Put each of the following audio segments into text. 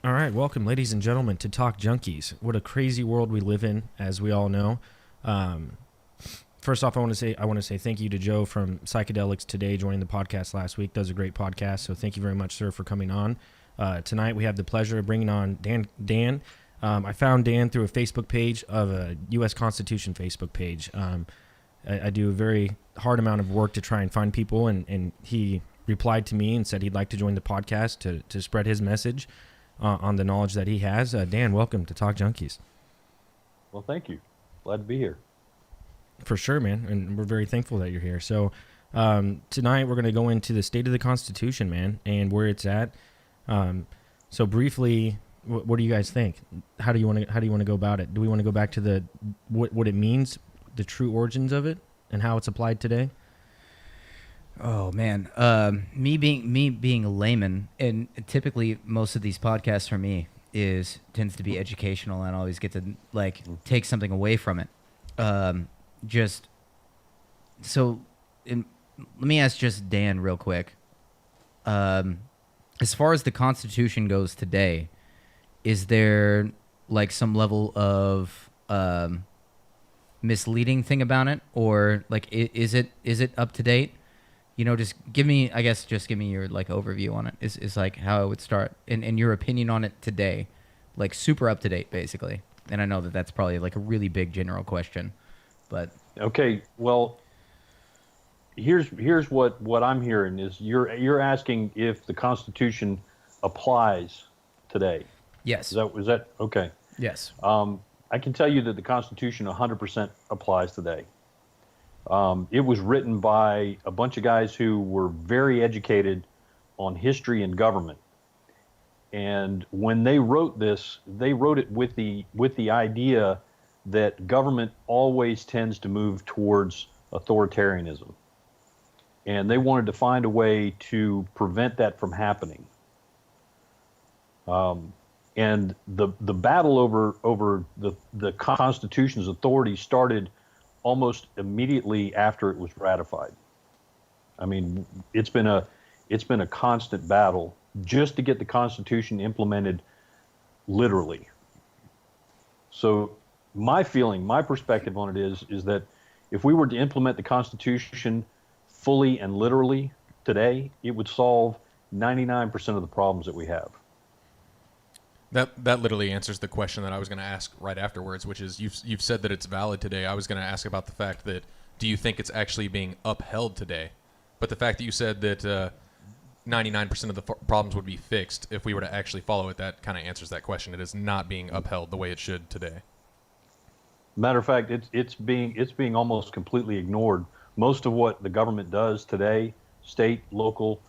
All right, welcome, ladies and gentlemen, to Talk Junkies. What a crazy world we live in, as we all know. Um, First off, I want to say thank you to Joe from Psychedelics Today, joining the podcast last week. Does a great podcast, so thank you very much, sir, for coming on. Tonight we have the pleasure of bringing on Dan. I found Dan through a Facebook page of a U.S. Constitution Facebook page. I do a very hard amount of work to try and find people, and he replied to me and said he'd like to join the podcast to spread his message on the knowledge that he has. Dan, welcome to Talk Junkies. Well, thank you. Glad to be here. For sure, man, and we're very thankful that you're here. So tonight we're going to go into the state of the Constitution, man, and where it's at. So briefly, what do you guys think? How do you want to go about it? Do we want to go back to the what it means, the true origins of it, and how it's applied today? Oh man, me being a layman, and typically most of these podcasts for me tends to be educational, and I always get to take something away from it. Let me ask just Dan real quick. As far as the Constitution goes today, is there some level of misleading thing about it, or is it up to date? Just give me your overview on it. Is how I would start, and your opinion on it today, super up to date, basically. And I know that that's probably a really big general question, but okay. Well, here's what I'm hearing is you're asking if the Constitution applies today. Yes. Is that okay? Yes. I can tell you that the Constitution 100% applies today. It was written by a bunch of guys who were very educated on history and government. And when they wrote this, they wrote it with the idea that government always tends to move towards authoritarianism. And they wanted to find a way to prevent that from happening. And the battle over the Constitution's authority started almost immediately after it was ratified. I mean, it's been a constant battle just to get the Constitution implemented literally. So my perspective on it is that if we were to implement the Constitution fully and literally today, it would solve 99% of the problems that we have. That literally answers the question that I was going to ask right afterwards, which is you've said that it's valid today. I was going to ask about the fact that do you think it's actually being upheld today? But the fact that you said that 99% of the problems would be fixed if we were to actually follow it, that kind of answers that question. It is not being upheld the way it should today. Matter of fact, it's being almost completely ignored. Most of what the government does today, state, local,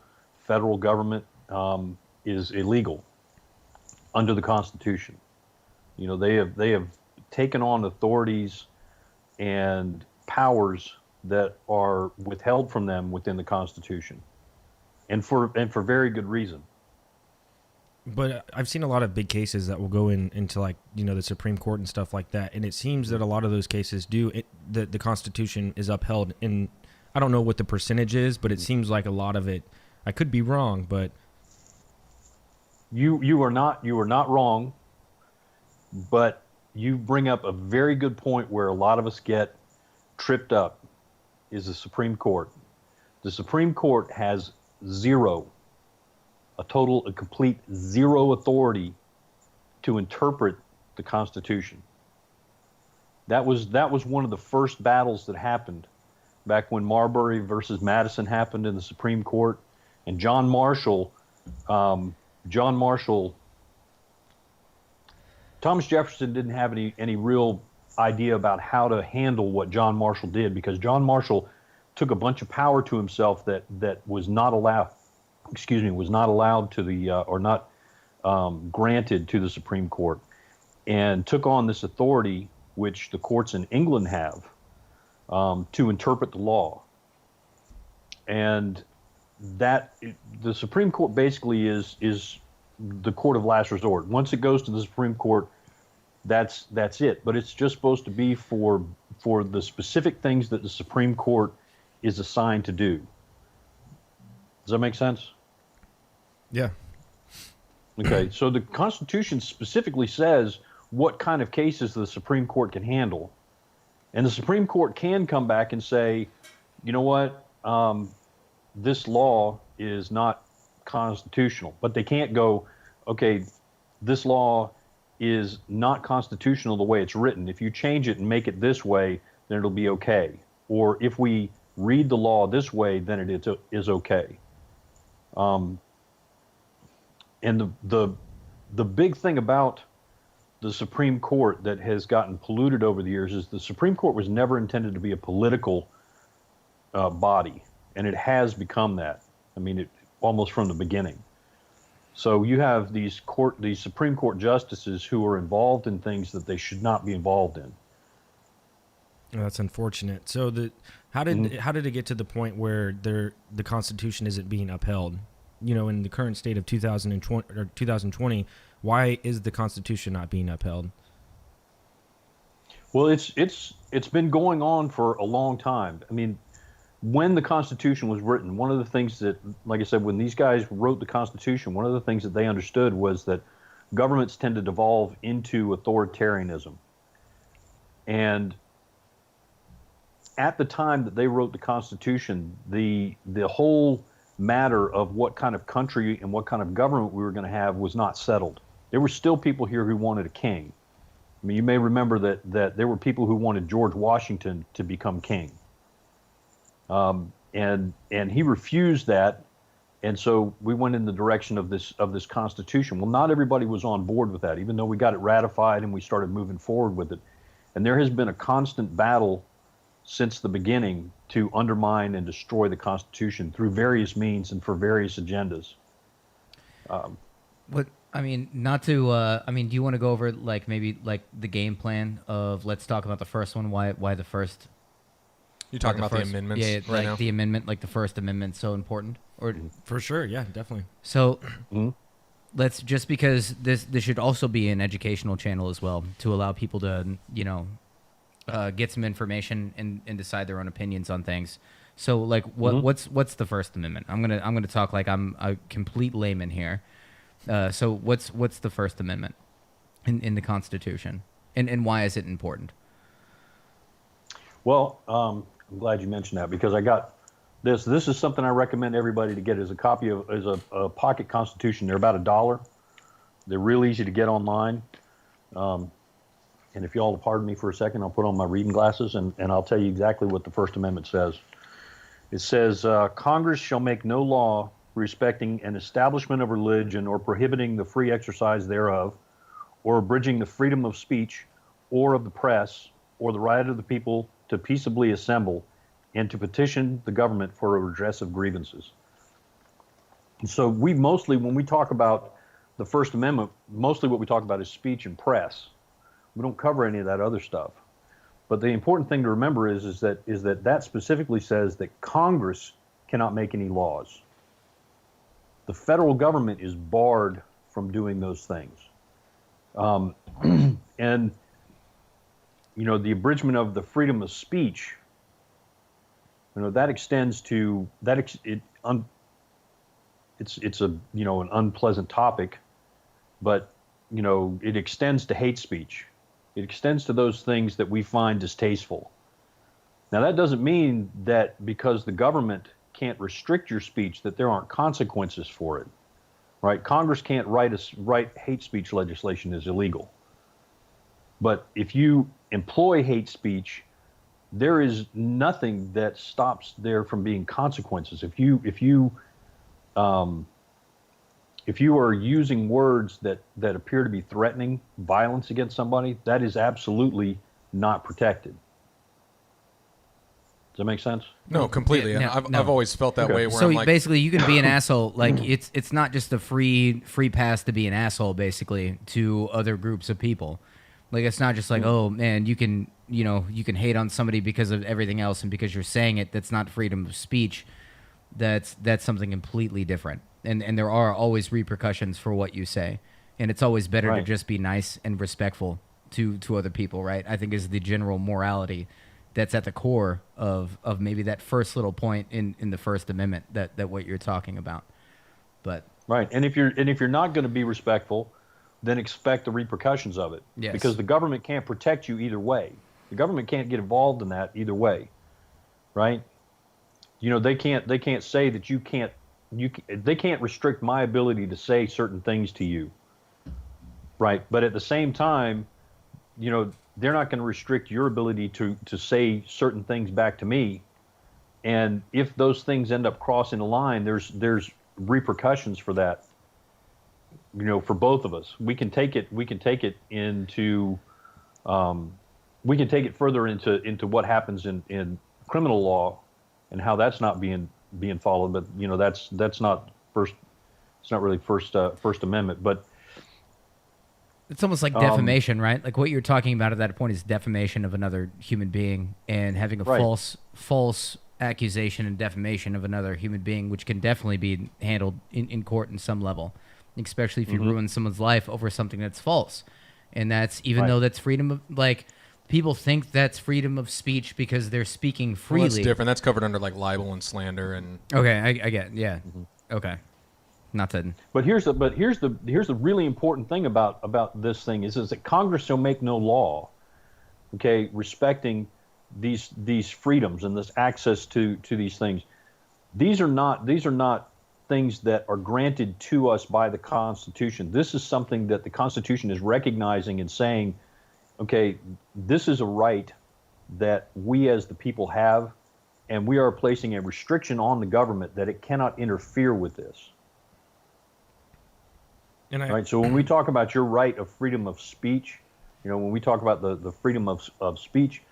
federal government, is illegal under the Constitution. They have taken on authorities and powers that are withheld from them within the Constitution, and for very good reason. But I've seen a lot of big cases that will go into the Supreme Court and stuff like that, and it seems that a lot of those cases the Constitution is upheld. And I don't know what the percentage is, but it seems like a lot of it. I could be wrong, but you are not wrong. But you bring up a very good point where a lot of us get tripped up. Is the Supreme Court? The Supreme Court has a complete zero authority to interpret the Constitution. That was one of the first battles that happened back when Marbury versus Madison happened in the Supreme Court, and John Marshall, Thomas Jefferson didn't have any real idea about how to handle what John Marshall did, because John Marshall took a bunch of power to himself that was not allowed to the or not granted to the Supreme Court, and took on this authority which the courts in England have to interpret the law. And that the Supreme Court basically is the court of last resort. Once it goes to the Supreme Court, that's it. But it's just supposed to be for the specific things that the Supreme Court is assigned to do. Does that make sense? Yeah. Okay, so the Constitution specifically says what kind of cases the Supreme Court can handle. And the Supreme Court can come back and say, you know what, this law is not constitutional. But they can't go, okay, this law is not constitutional the way it's written. If you change it and make it this way, then it'll be okay. Or if we read the law this way, then it is okay. And the big thing about the Supreme Court that has gotten polluted over the years is the Supreme Court was never intended to be a political body, and it has become that. I mean, almost from the beginning. So you have these Supreme Court justices who are involved in things that they should not be involved in. Oh, that's unfortunate. So how did it get to the point where the Constitution isn't being upheld? You know, in the current state of 2020, why is the Constitution not being upheld? Well, it's been going on for a long time. I mean, when the Constitution was written, one of the things that, like I said, when these guys wrote the Constitution, one of the things that they understood was that governments tend to devolve into authoritarianism. And at the time that they wrote the Constitution, the whole matter of what kind of country and what kind of government we were going to have was not settled. There were still people here who wanted a king. I mean, you may remember that there were people who wanted George Washington to become king. And he refused that, and so we went in the direction of this Constitution. Well, not everybody was on board with that, even though we got it ratified and we started moving forward with it. And there has been a constant battle since the beginning to undermine and destroy the Constitution through various means and for various agendas. What I mean, not to. I mean, do you want to go over maybe the game plan of? Let's talk about the first one. Why the first? You're talking about the amendments, yeah, right now? The amendment, the First Amendment, so important, or For sure, yeah, definitely. so. Let's just because this should also be an educational channel as well to allow people to get some information and decide their own opinions on things. So what's the First Amendment? I'm gonna talk like I'm a complete layman here. So what's the First Amendment in the Constitution, and why is it important? Well, I'm glad you mentioned that because I got this. This is something I recommend everybody to get as a copy of as a pocket Constitution. They're about $1. They're real easy to get online. And if y'all will pardon me for a second, I'll put on my reading glasses and I'll tell you exactly what the First Amendment says. It says, Congress shall make no law respecting an establishment of religion or prohibiting the free exercise thereof, or abridging the freedom of speech or of the press, or the right of the people to peaceably assemble and to petition the government for a redress of grievances. And so we mostly, when we talk about the First Amendment, mostly what we talk about is speech and press. We don't cover any of that other stuff. But the important thing to remember is that specifically says that Congress cannot make any laws. The federal government is barred from doing those things. And the abridgment of the freedom of speech, that extends to that. It's an unpleasant topic, but it extends to hate speech. It extends to those things that we find distasteful. Now that doesn't mean that because the government can't restrict your speech that there aren't consequences for it, right? Congress can't write hate speech legislation is illegal. But if you employ hate speech, there is nothing that stops there from being consequences. If you are using words that appear to be threatening violence against somebody, that is absolutely not protected. Does that make sense? No, completely. Yeah, and I've always felt that way. Where So I'm like, basically, you can be an asshole. It's not just a free pass to be an asshole. Basically, to other groups of people. It's not just like, oh man, you can hate on somebody because of everything else and because you're saying it. That's not freedom of speech. That's something completely different. And there are always repercussions for what you say. And it's always better to just be nice and respectful to other people, right? I think is the general morality that's at the core of maybe that first little point in the First Amendment that what you're talking about. But Right. And if you're not going to be respectful, then expect the repercussions of it. Yes. Because the government can't protect you either way. The government can't get involved in that either way. Right? They can't say that they can't restrict my ability to say certain things to you. Right? But at the same time, they're not going to restrict your ability to say certain things back to me. And if those things end up crossing the line, there's repercussions for that. For both of us, we can take it into, we can take it further into what happens in criminal law, and how that's not being followed. But that's not first. It's not really First Amendment, but it's almost like defamation, right? Like what you're talking about at that point is defamation of another human being, and having a right. false accusation and defamation of another human being, which can definitely be handled in court in some level, especially if you ruin someone's life over something that's false. And that's even though that's freedom of, like, people think that's freedom of speech because they're speaking freely. Well, that's different. That's covered under like libel and slander and. Okay, I get, yeah. Okay, not that. But here's the really important thing about this thing is that Congress shall make no law, okay, respecting these freedoms and this access to these things. These are not things that are granted to us by the Constitution. This is something that the Constitution is recognizing and saying, okay, this is a right that we as the people have, and we are placing a restriction on the government that it cannot interfere with this. Right. So when we talk about your right of freedom of speech, when we talk about the freedom of speech,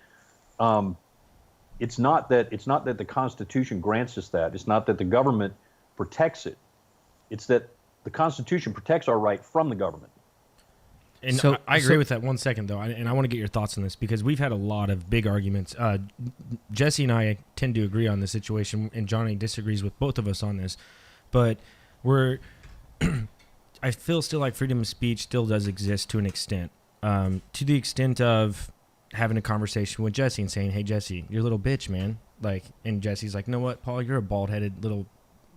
it's not that the Constitution grants us that. It's not that the government protects it. It's that the Constitution protects our right from the government. And so, I agree with that 1 second, though, and I want to get your thoughts on this because we've had a lot of big arguments. Jesse and I tend to agree on this situation, and Johnny disagrees with both of us on this. But I feel still like freedom of speech still does exist to an extent, to the extent of having a conversation with Jesse and saying, "Hey, Jesse, you're a little bitch, man." Like, and Jesse's like, "You know what, Paul? You're a bald-headed little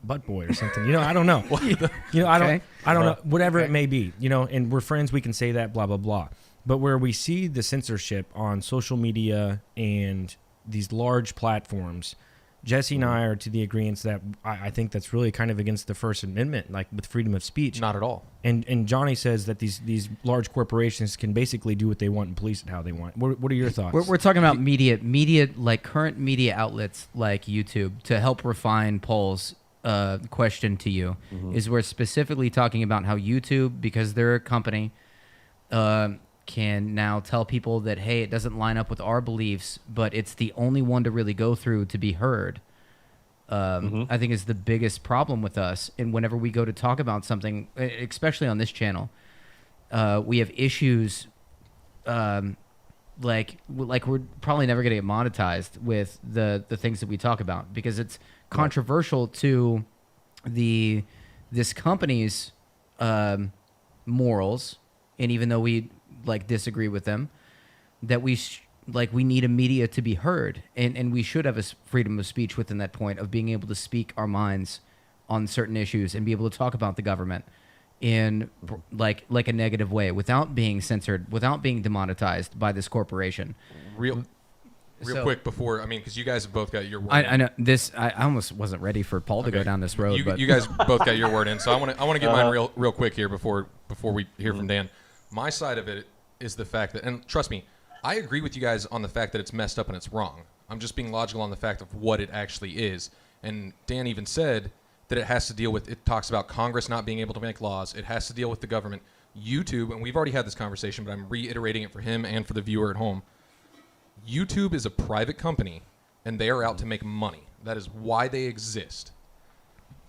butt boy or something." I don't know. I don't know. Whatever it may be. And we're friends. We can say that. Blah blah blah. But where we see the censorship on social media and these large platforms, Jesse and I are to the agreement that I think that's really kind of against the First Amendment, like with freedom of speech. Not at all. And Johnny says that these large corporations can basically do what they want and police it how they want. What are your thoughts? We're talking about media, like current media outlets like YouTube, to help refine Paul's question to you, is we're specifically talking about how YouTube, because they're a company, can now tell people that, hey, it doesn't line up with our beliefs, but it's the only one to really go through to be heard. I think is the biggest problem with us. And whenever we go to talk about something, especially on this channel, we have issues like we're probably never going to get monetized with the things that we talk about because it's controversial to this company's morals, and even though we disagree with them, that we need a media to be heard, and we should have a freedom of speech within that point of being able to speak our minds on certain issues and be able to talk about the government in like a negative way without being censored, without being demonetized by this corporation. Real quick before, because you guys have both got your word. I know this. I almost wasn't ready for Paul to go down this road. You guys both got your word in, so I want to get mine real quick here before we hear from Dan. My side of it is the fact that, and trust me, I agree with you guys on the fact that it's messed up and it's wrong. I'm just being logical on the fact of what it actually is. And Dan even said that it has to deal with, it talks about Congress not being able to make laws. It has to deal with the government. YouTube, and we've already had this conversation, but I'm reiterating it for him and for the viewer at home. YouTube is a private company, and they are out to make money. That is why they exist.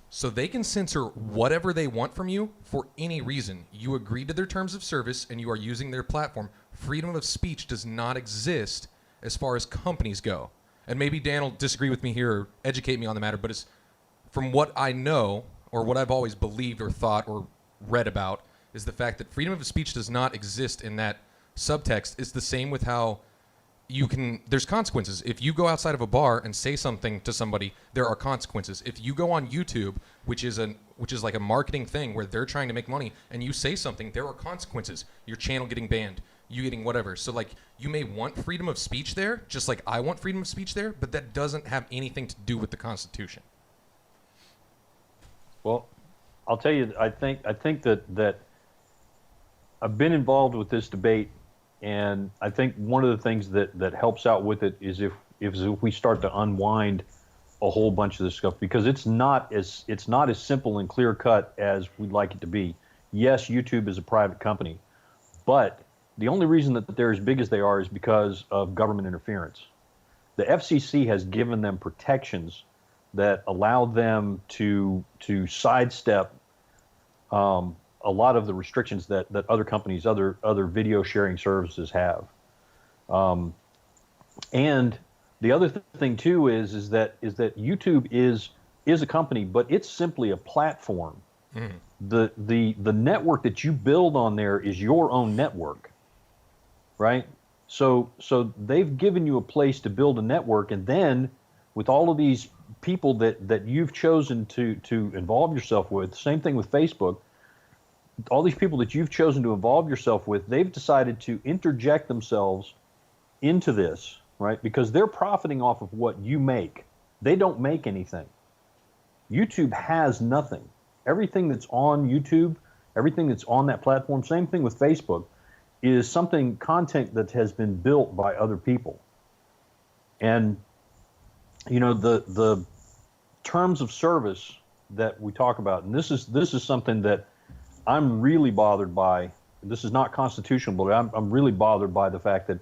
So they can censor whatever they want from you for any reason. You agree to their terms of service, and you are using their platform. Freedom of speech does not exist as far as companies go. And maybe Dan will disagree with me here or educate me on the matter, but it's from what I know or what I've always believed or thought or read about is the fact that freedom of speech does not exist in that subtext. It's the same with how there's consequences. If you go outside of a bar and say something to somebody, there are consequences. If you go on YouTube, which is like a marketing thing where they're trying to make money, and you say something, there are consequences. Your channel getting banned, you getting whatever. So like, you may want freedom of speech there, just like I want freedom of speech there, but that doesn't have anything to do with the Constitution. Well, I'll tell you, I think that I've been involved with this debate, and I think one of the things that helps out with it is if we start to unwind a whole bunch of this stuff, because it's not as simple and clear cut as we'd like it to be. Yes, YouTube is a private company, but the only reason that they're as big as they are is because of government interference. The FCC has given them protections that allow them to sidestep a lot of the restrictions that other companies, other video sharing services have. And the other thing too is that YouTube is a company, but it's simply a platform. The network that you build on there is your own network, right? So they've given you a place to build a network, and then with all of these people that you've chosen to involve yourself with, same thing with Facebook, all these people that you've chosen to involve yourself with, they've decided to interject themselves into this, right? Because they're profiting off of what you make. They don't make anything. YouTube has nothing. Everything that's on YouTube, everything that's on that platform, same thing with Facebook, is content that has been built by other people. And you know, the terms of service that we talk about, and this is something that I'm really bothered by. This is not constitutional, but I'm really bothered by the fact that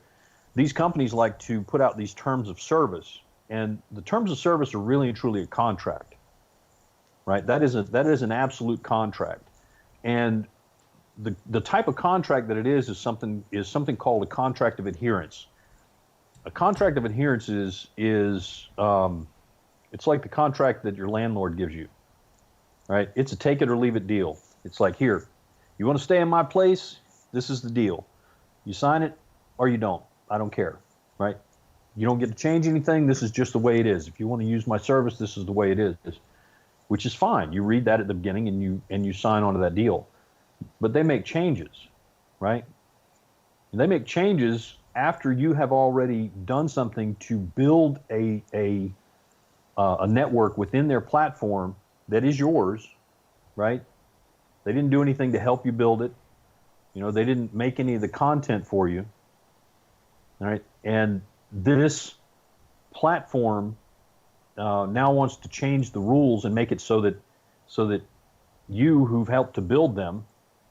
these companies like to put out these terms of service, and the terms of service are really and truly a contract, right? That is an absolute contract, and the type of contract that it is something called a contract of adherence. A contract of adherence is it's like the contract that your landlord gives you, right? It's a take it or leave it deal. It's like, here, you want to stay in my place? This is the deal. You sign it or you don't. I don't care, right? You don't get to change anything. This is just the way it is. If you want to use my service, this is the way it is, which is fine. You read that at the beginning and you sign onto that deal. But they make changes, right? And they make changes after you have already done something to build a network within their platform that is yours, right? They didn't do anything to help you build it. You know, they didn't make any of the content for you, all right? And this platform now wants to change the rules and make it so that you who've helped to build them,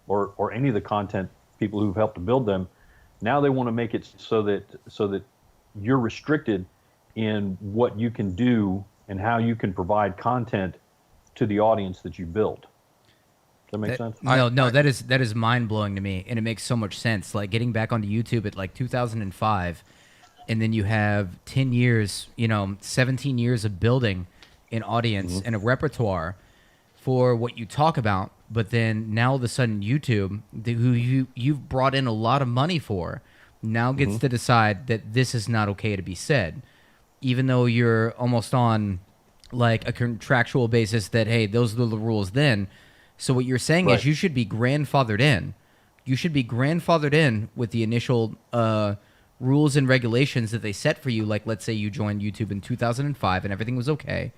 or any of the content people who've helped to build them, now they want to make it so that you're restricted in what you can do and how you can provide content to the audience that you built. Does that make sense? No, that is mind blowing to me, and it makes so much sense. Like getting back onto YouTube at like 2005, and then you have 10 years, 17 years of building an audience and a repertoire for what you talk about. But then now all of a sudden YouTube, who you've brought in a lot of money for, now gets to decide that this is not okay to be said, even though you're almost on like a contractual basis that, hey, those are the rules then. So what you're saying is you should be grandfathered in. You should be grandfathered in with the initial rules and regulations that they set for you. Like, let's say you joined YouTube in 2005 and everything was okay.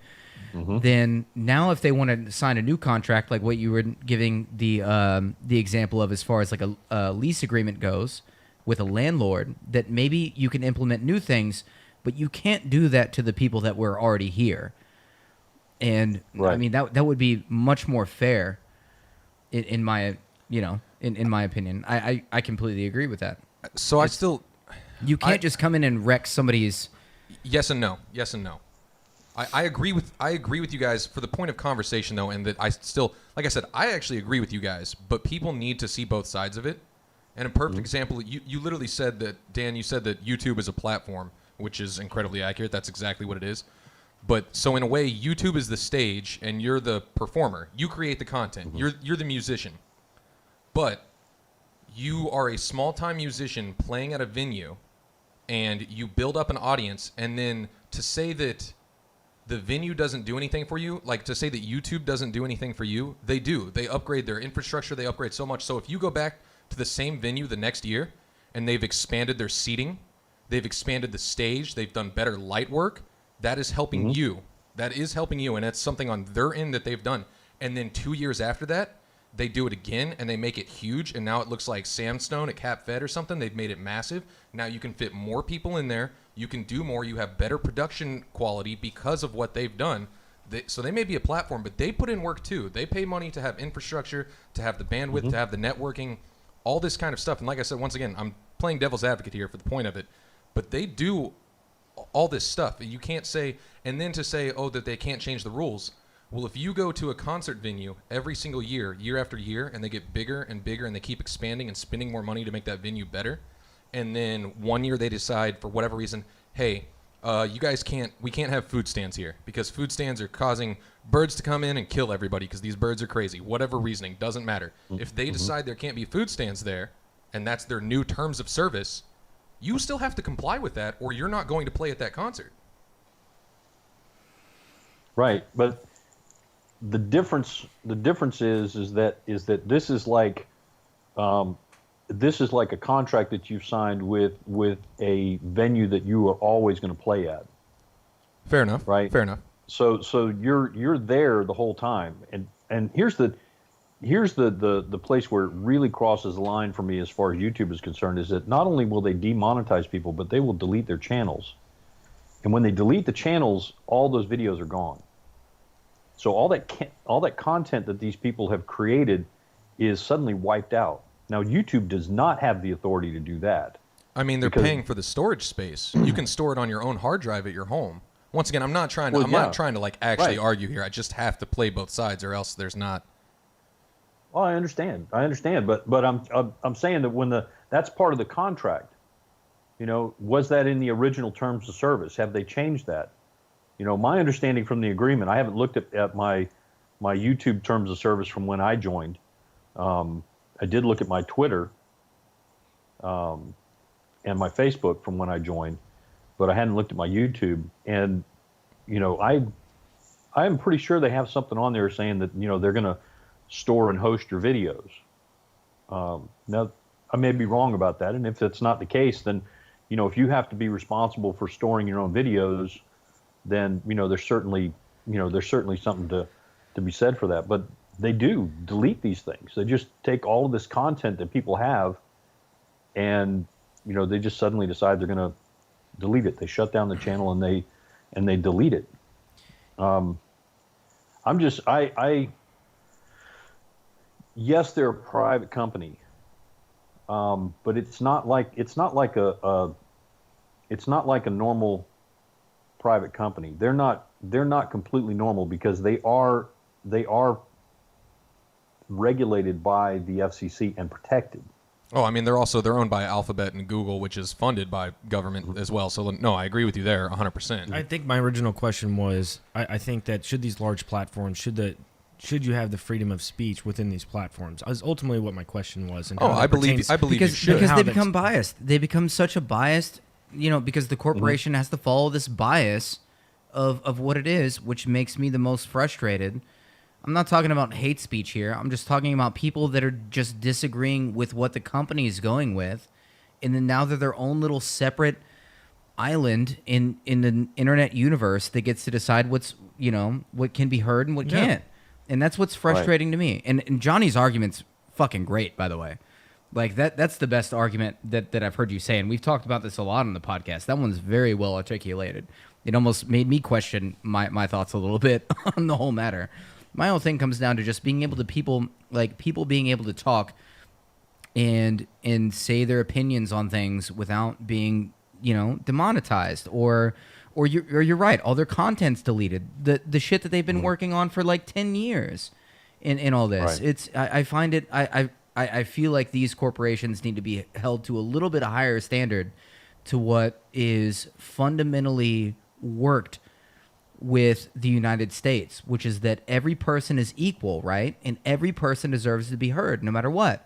Then now if they want to sign a new contract, like what you were giving the example of as far as like a lease agreement goes with a landlord, that maybe you can implement new things, but you can't do that to the people that were already here. And I mean, that would be much more fair in my opinion. I completely agree with that. So you can't just come in and wreck somebody's. Yes and no. I agree with you guys for the point of conversation though, and that I still, like I said, I actually agree with you guys, but people need to see both sides of it. And a perfect example, you literally said that, Dan, you said that YouTube is a platform, which is incredibly accurate. That's exactly what it is. But so in a way, YouTube is the stage and you're the performer. You create the content. You're the musician. But you are a small-time musician playing at a venue, and you build up an audience, and then to say that the venue doesn't do anything for you, like to say that YouTube doesn't do anything for you, they do. They upgrade their infrastructure. They upgrade so much. So if you go back to the same venue the next year and they've expanded their seating, they've expanded the stage, they've done better light work, that is helping you. That is helping you, and that's something on their end that they've done. And then 2 years after that, they do it again, and they make it huge, and now it looks like Sandstone at Cap Fed or something. They've made it massive. Now you can fit more people in there. You can do more. You have better production quality because of what they've done. So they may be a platform, but they put in work too. They pay money to have infrastructure, to have the bandwidth, to have the networking, all this kind of stuff. And like I said, once again, I'm playing devil's advocate here for the point of it, but they do all this stuff. You can't say, and then to say, oh, that they can't change the rules. Well, if you go to a concert venue every single year, year after year, and they get bigger and bigger, and they keep expanding and spending more money to make that venue better, and then 1 year they decide for whatever reason, hey, you guys we can't have food stands here because food stands are causing birds to come in and kill everybody because these birds are crazy. Whatever reasoning, doesn't matter. If they decide there can't be food stands there, and that's their new terms of service, you still have to comply with that, or you're not going to play at that concert. Right, but the difference is that this is like a contract that you've signed with a venue that you are always going to play at. Fair enough. Right. Fair enough. So you're there the whole time, and here's the place where it really crosses the line for me as far as YouTube is concerned, is that not only will they demonetize people, but they will delete their channels. And when they delete the channels, all those videos are gone. So all that content that these people have created is suddenly wiped out. Now YouTube does not have the authority to do that. I mean, they're paying for the storage space. You can store it on your own hard drive at your home. Once again, I'm not trying to like actually argue here. I just have to play both sides, or else there's not. Well, I understand, but I'm saying that that's part of the contract. You know, was that in the original terms of service? Have they changed that? You know, my understanding from the agreement, I haven't looked at my YouTube terms of service from when I joined. I did look at my Twitter and my Facebook from when I joined, but I hadn't looked at my YouTube. And, you know, I'm pretty sure they have something on there saying that, you know, they're going to store and host your videos. Now, I may be wrong about that. And if that's not the case, then, you know, if you have to be responsible for storing your own videos, then, you know, there's certainly something to be said for that. But they do delete these things. They just take all of this content that people have, and, you know, they just suddenly decide they're going to delete it. They shut down the channel and they delete it. Yes, they're a private company, but it's not like a normal private company. They're not completely normal because they are regulated by the FCC and protected. Oh, I mean, they're owned by Alphabet and Google, which is funded by government as well. So no, I agree with you there 100%. I think my original question was, I think that should these large platforms, should you have the freedom of speech within these platforms? Is ultimately what my question was. And I believe you should. Because they become biased. They become such a biased, you know, because the corporation has to follow this bias of what it is, which makes me the most frustrated. I'm not talking about hate speech here. I'm just talking about people that are just disagreeing with what the company is going with, and then now they're their own little separate island in the internet universe that gets to decide what's, you know, what can be heard and what can't. And that's what's frustrating to me. And Johnny's argument's fucking great, by the way. Like that's the best argument that I've heard you say, and we've talked about this a lot on the podcast. That one's very well articulated. It almost made me question my thoughts a little bit on the whole matter. My whole thing comes down to just being able to people being able to talk and say their opinions on things without being, you know, demonetized or you're right, all their content's deleted. The shit that they've been working on for like 10 years in all this. Right. I find it I feel like these corporations need to be held to a little bit higher standard to what is fundamentally worked with the United States, which is that every person is equal, right? And every person deserves to be heard, no matter what.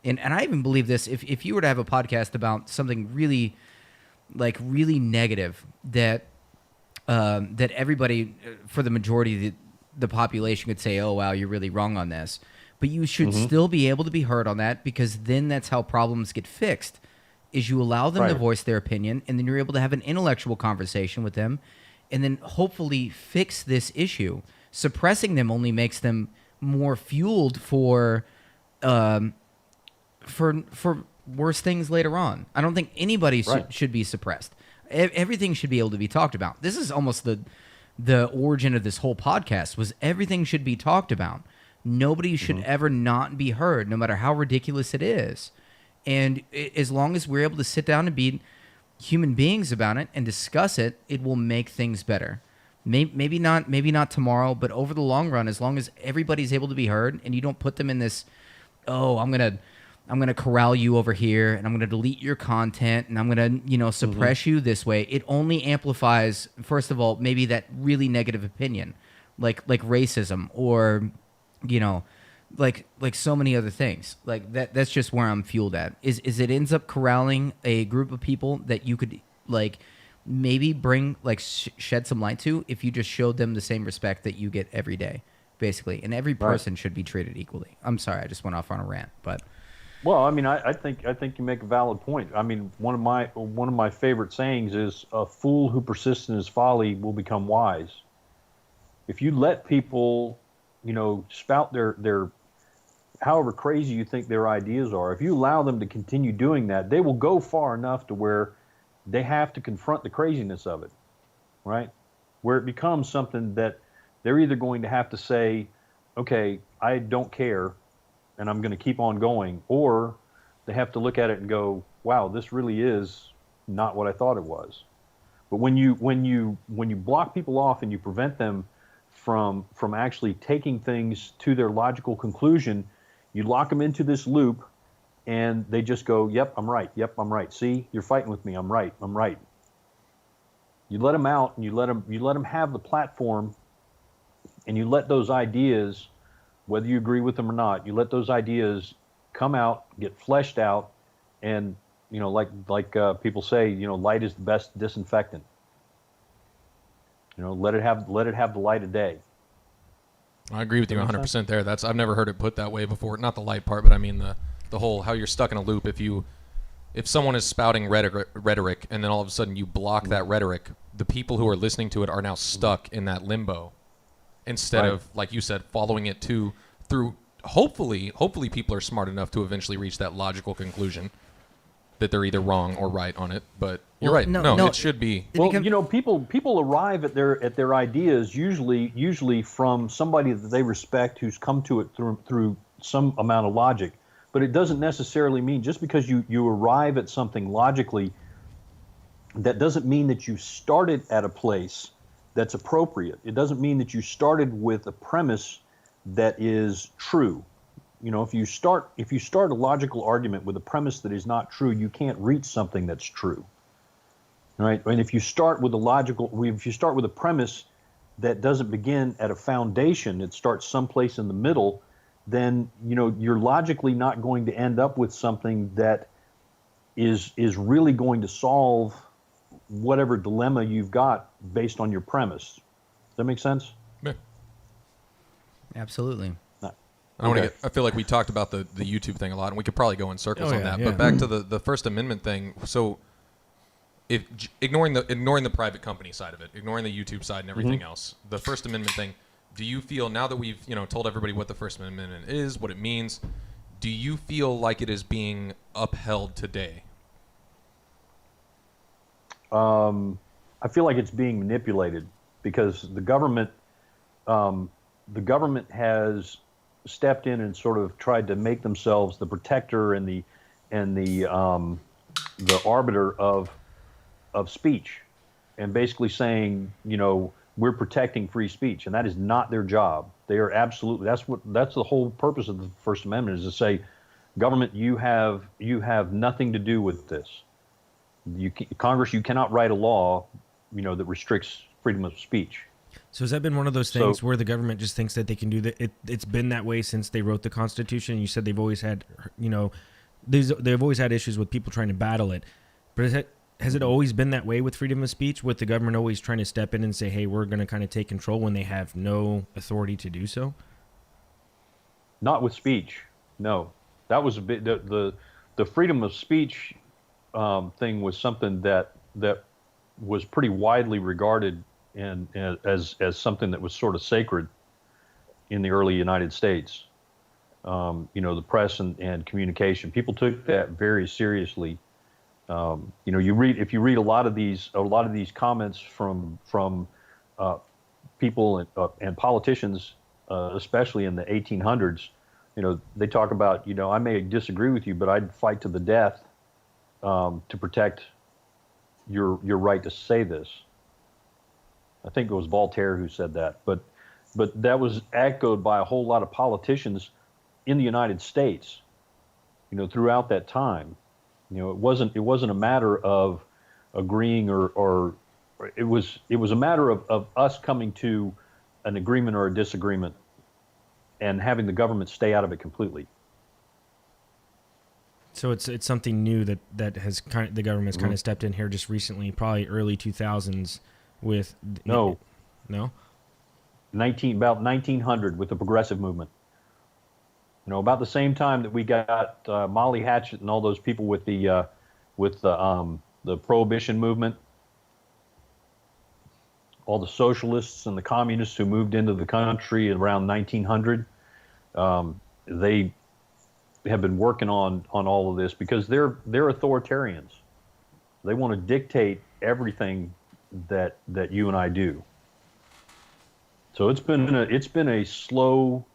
And I even believe this, if you were to have a podcast about something really, like really negative that that everybody, for the majority of the population, could say, "Oh wow, you're really wrong on this." But you should still be able to be heard on that, because then that's how problems get fixed. Is you allow them to voice their opinion, and then you're able to have an intellectual conversation with them, and then hopefully fix this issue. Suppressing them only makes them more fueled for worse things later on. I don't think anybody should be suppressed. Everything should be able to be talked about. This is almost the origin of this whole podcast, was everything should be talked about. Nobody should ever not be heard, no matter how ridiculous it is. And as long as we're able to sit down and be human beings about it and discuss it, it will make things better. Maybe not tomorrow, but over the long run, as long as everybody's able to be heard, and you don't put them in this, oh, I'm gonna corral you over here, and I'm gonna delete your content, and I'm gonna suppress you this way. It only amplifies, first of all, maybe that really negative opinion, like racism, or like so many other things. Like that's just where I'm fueled at. Is it ends up corralling a group of people that you could like maybe bring shed some light to if you just showed them the same respect that you get every day, basically. And every person should be treated equally. I'm sorry, I just went off on a rant, but. Well, I mean, I think you make a valid point. I mean, one of my favorite sayings is, "A fool who persists in his folly will become wise." If you let people, spout their however crazy you think their ideas are, if you allow them to continue doing that, they will go far enough to where they have to confront the craziness of it, right? Where it becomes something that they're either going to have to say, "Okay, I don't care, and I'm going to keep on going," or they have to look at it and go, "Wow, this really is not what I thought it was." But when you block people off and you prevent them from actually taking things to their logical conclusion, you lock them into this loop, and they just go, "Yep, I'm right. Yep, I'm right. See, you're fighting with me. I'm right. I'm right." You let them out, and you let them have the platform, and you let those ideas, whether you agree with them or not, you let those ideas come out, get fleshed out, and like people say, light is the best disinfectant. Let it have the light of day. I agree with you 100% there. I've never heard it put that way before. Not the light part, but I mean the whole how you're stuck in a loop. If someone is spouting rhetoric and then all of a sudden you block that rhetoric, the people who are listening to it are now stuck in that limbo, instead of, like you said, following it through. Hopefully people are smart enough to eventually reach that logical conclusion that they're either wrong or right on it. But you're right. No, it should be. Well, people arrive at their ideas usually from somebody that they respect, who's come to it through some amount of logic. But it doesn't necessarily mean, just because you arrive at something logically, that doesn't mean that you started at a place that's appropriate. It doesn't mean that you started with a premise that is true. If you start a logical argument with a premise that is not true, you can't reach something that's true. Right? And if you start with a premise that doesn't begin at a foundation, it starts someplace in the middle, then you're logically not going to end up with something that is really going to solve whatever dilemma you've got based on your premise. Does that make sense? Yeah. Absolutely. I feel like we talked about the YouTube thing a lot, and we could probably go in circles on that. Yeah. But back to the First Amendment thing. So, if ignoring the private company side of it, ignoring the YouTube side and everything else, the First Amendment thing, do you feel, now that we've told everybody what the First Amendment is, what it means, do you feel like it is being upheld today? I feel like it's being manipulated, because the government has stepped in and sort of tried to make themselves the protector and the arbiter of speech, and basically saying, we're protecting free speech, and that is not their job. They are absolutely, that's the whole purpose of the First Amendment, is to say, government, you have nothing to do with this. Congress, you cannot write a law, that restricts freedom of speech. So has that been one of those things where the government just thinks that they can do that? It's been that way since they wrote the Constitution. You said they've always had, they've always had issues with people trying to battle it. But has it always been that way with freedom of speech, with the government always trying to step in and say, hey, we're going to kind of take control when they have no authority to do so? Not with speech. No, that was a bit, the freedom of speech thing was something that was pretty widely regarded and as something that was sort of sacred in the early United States. The press and communication, people took that very seriously. If you read a lot of these comments from people and politicians, especially in the 1800s, they talk about, I may disagree with you, but I'd fight to the death to protect your right to say this. I think it was Voltaire who said that, but that was echoed by a whole lot of politicians in the United States, throughout that time. It wasn't a matter of agreeing or it was a matter of us coming to an agreement or a disagreement and having the government stay out of it completely. So it's something new that has the government's kind of stepped in here just recently, probably early 2000s with no about 1900 with the progressive movement. About the same time that we got Molly Hatchet and all those people with the prohibition movement, all the socialists and the communists who moved into the country around 1900, they have been working on all of this because they're authoritarians. They want to dictate everything that you and I do. So it's been a slow,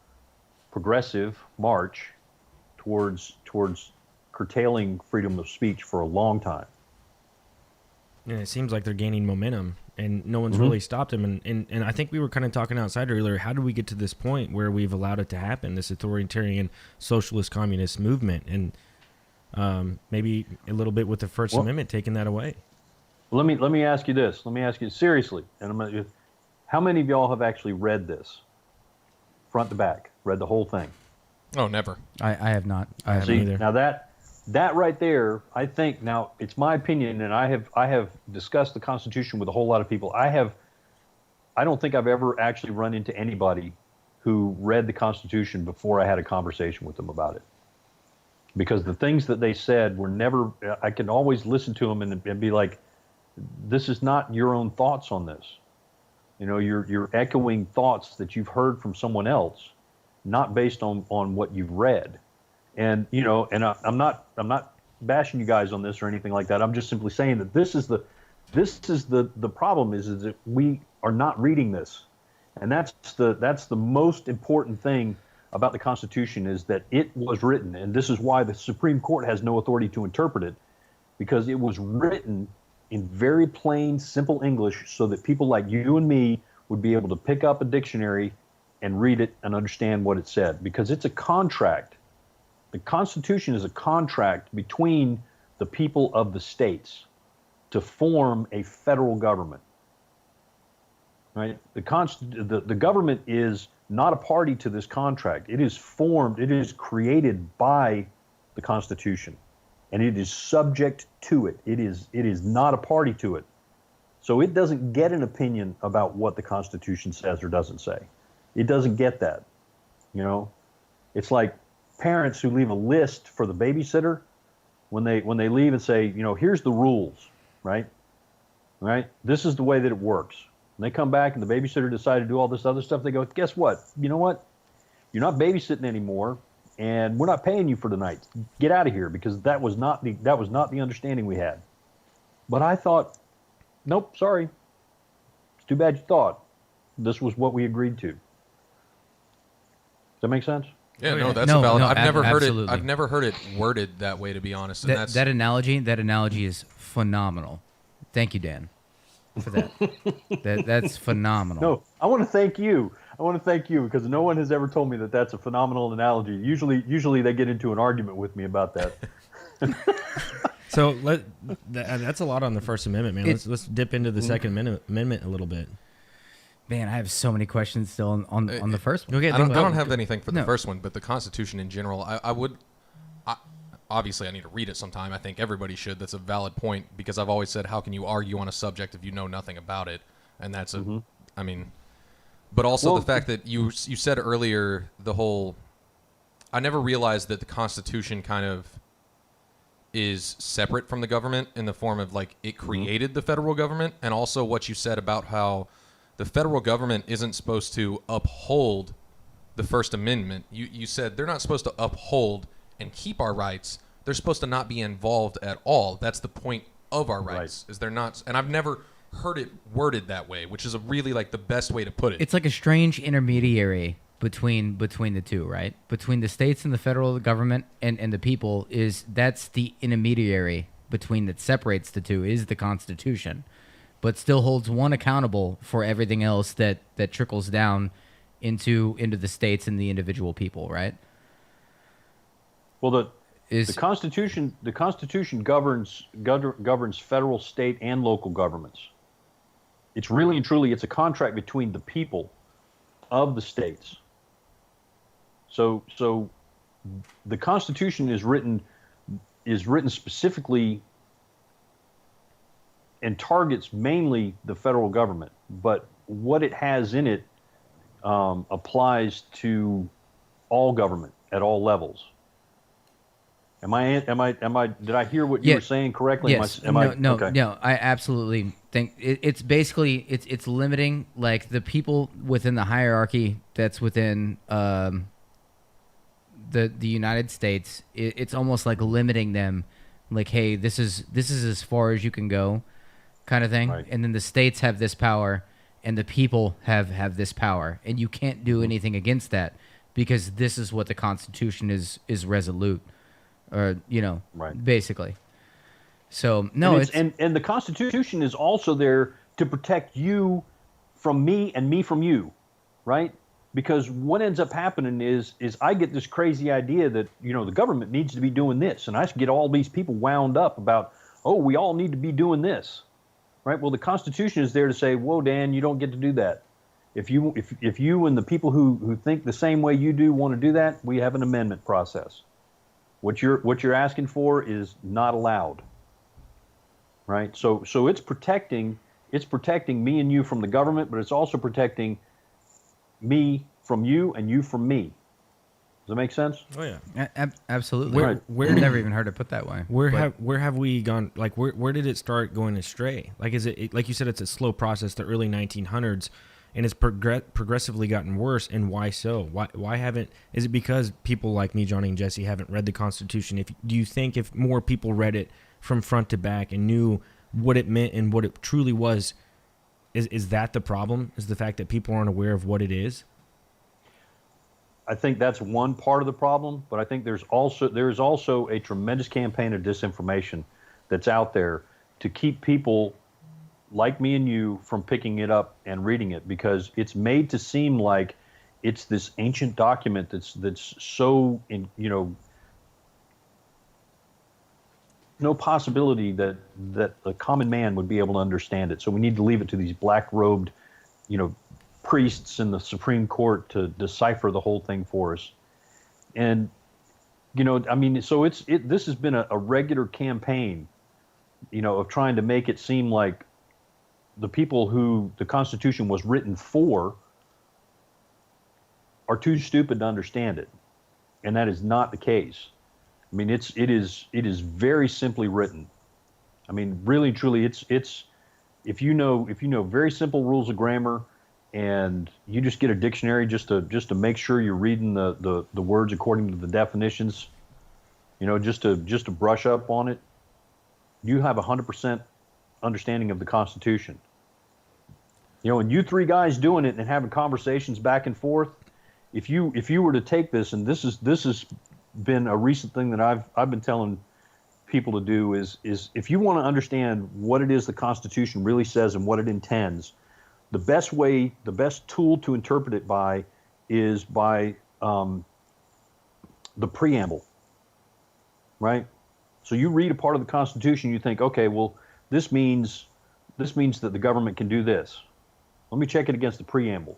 progressive march towards curtailing freedom of speech for a long time. And it seems like they're gaining momentum, and no one's really stopped them. And I think we were kind of talking outside earlier. How did we get to this point where we've allowed it to happen? This authoritarian, socialist, communist movement, and maybe a little bit with the First Amendment taking that away. Let me ask you this. Let me ask you seriously. And how many of y'all have actually read this, front to back? Read the whole thing? Oh, never. I have not. I haven't See, either. now that right there, I think, now it's my opinion, and I have discussed the Constitution with a whole lot of people. I don't think I've ever actually run into anybody who read the Constitution before I had a conversation with them about it. Because the things that they said were never, I can always listen to them and be like, this is not your own thoughts on this. You're echoing thoughts that you've heard from someone else, not based on what you've read. And I'm not bashing you guys on this or anything like that. I'm just simply saying that this is the problem is that we are not reading this. And that's the most important thing about the Constitution, is that it was written, and this is why the Supreme Court has no authority to interpret it, because it was written in very plain, simple English so that people like you and me would be able to pick up a dictionary and read it and understand what it said, because it's a contract. The Constitution is a contract between the people of the states to form a federal government. Right? The government is not a party to this contract. It is formed, it is created by the Constitution, and it is subject to it. It is not a party to it. So it doesn't get an opinion about what the Constitution says or doesn't say. It doesn't get that. It's like parents who leave a list for the babysitter when they leave and say, here's the rules, right? Right? This is the way that it works. And they come back and the babysitter decided to do all this other stuff. They go, guess what? You know what? You're not babysitting anymore, and we're not paying you for tonight. Get out of here, because that was not the understanding we had. But I thought, nope, sorry. It's too bad you thought. This was what we agreed to. Does that make sense? Yeah, Oh, no, yeah. that's No, a valid. no, I've never heard it. absolutely. I've never heard it worded that way, to be honest. And that's That analogy is phenomenal. Thank you, Dan, for that. That's phenomenal. No, I want to thank you. Because no one has ever told me that that's a phenomenal analogy. Usually they get into an argument with me about that. So that's a lot on the First Amendment, man. Let's dip into the Second Amendment a little bit. Man, I have so many questions still on the first one. Okay, I don't have anything for the first one, but the Constitution in general, obviously I need to read it sometime. I think everybody should. That's a valid point, because I've always said, how can you argue on a subject if you know nothing about it? And that's I mean, but also the fact that you said earlier, the whole, I never realized that the Constitution kind of is separate from the government in the form of like it created the federal government, and also what you said about how the federal government isn't supposed to uphold the First Amendment. You said they're not supposed to uphold and keep our rights. They're supposed to not be involved at all. That's the point of our rights, is they're not. And I've never heard it worded that way, which is a really like the best way to put it. It's like a strange intermediary between the two, right? Between the states and the federal government and the people, that's the intermediary between that separates the two, is the Constitution, but still holds one accountable for everything else that trickles down into the states and the individual people, right? Well, the Constitution governs federal, state, and local governments. It's really and truly, it's a contract between the people of the states. So the Constitution is written specifically and targets mainly the federal government, but what it has in it applies to all government at all levels. Did I hear what you were saying correctly? Yes. No, I absolutely think it's basically it's limiting like the people within the hierarchy that's within the United States. It's almost like limiting them, like, hey, this is as far as you can go, kind of thing. Right. And then the states have this power, and the people have this power, and you can't do anything against that because this is what the Constitution is resolute. Or basically. So no, and the Constitution is also there to protect you from me and me from you, right? Because what ends up happening is I get this crazy idea that the government needs to be doing this, and I get all these people wound up about, we all need to be doing this, right? Well, the Constitution is there to say, whoa, Dan, you don't get to do that. If you and the people who think the same way you do want to do that, we have an amendment process. What you're asking for is not allowed, right? So it's protecting me and you from the government, but it's also protecting me from you and you from me. Does that make sense? Oh yeah, absolutely. Where I've never even heard it put that way. Where have we gone? Like where did it start going astray? Like is it like you said, it's a slow process, the early 1900s. And it's progressively gotten worse. And why so? Why haven't? Is it because people like me, Johnny and Jesse, haven't read the Constitution? Do you think if more people read it from front to back and knew what it meant and what it truly was, is that the problem? Is the fact that people aren't aware of what it is? I think that's one part of the problem, but I think there's also a tremendous campaign of disinformation that's out there to keep people like me and you from picking it up and reading it, because it's made to seem like it's this ancient document that's so no possibility that a common man would be able to understand it. So we need to leave it to these black-robed, priests in the Supreme Court to decipher the whole thing for us. And so this has been a regular campaign, of trying to make it seem like the people who the Constitution was written for are too stupid to understand it, and that is not the case. I mean, it is very simply written. I mean, really, truly, it's if you know very simple rules of grammar, and you just get a dictionary just to make sure you're reading the words according to the definitions, just to brush up on it, you have 100% understanding of the Constitution. And you three guys doing it and having conversations back and forth, if you were to take this, and this has been a recent thing that I've been telling people to do, is if you want to understand what it is the Constitution really says and what it intends, the best tool to interpret it by is by the preamble, right? So you read a part of the Constitution, you think, okay, well, this means that the government can do this. Let me check it against the preamble,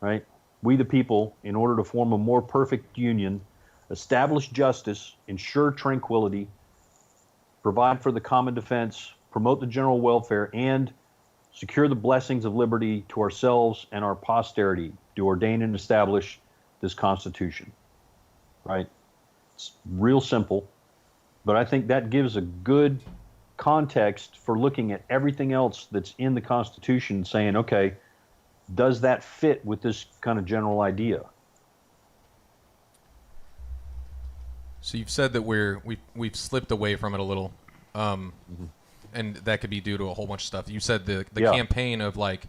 right? We the people, in order to form a more perfect union, establish justice, ensure tranquility, provide for the common defense, promote the general welfare, and secure the blessings of liberty to ourselves and our posterity, do ordain and establish this Constitution. Right? It's real simple, but I think that gives a good context for looking at everything else that's in the Constitution, saying, okay, does that fit with this kind of general idea? So you've said that we've slipped away from it a little, and that could be due to a whole bunch of stuff. You said the campaign of like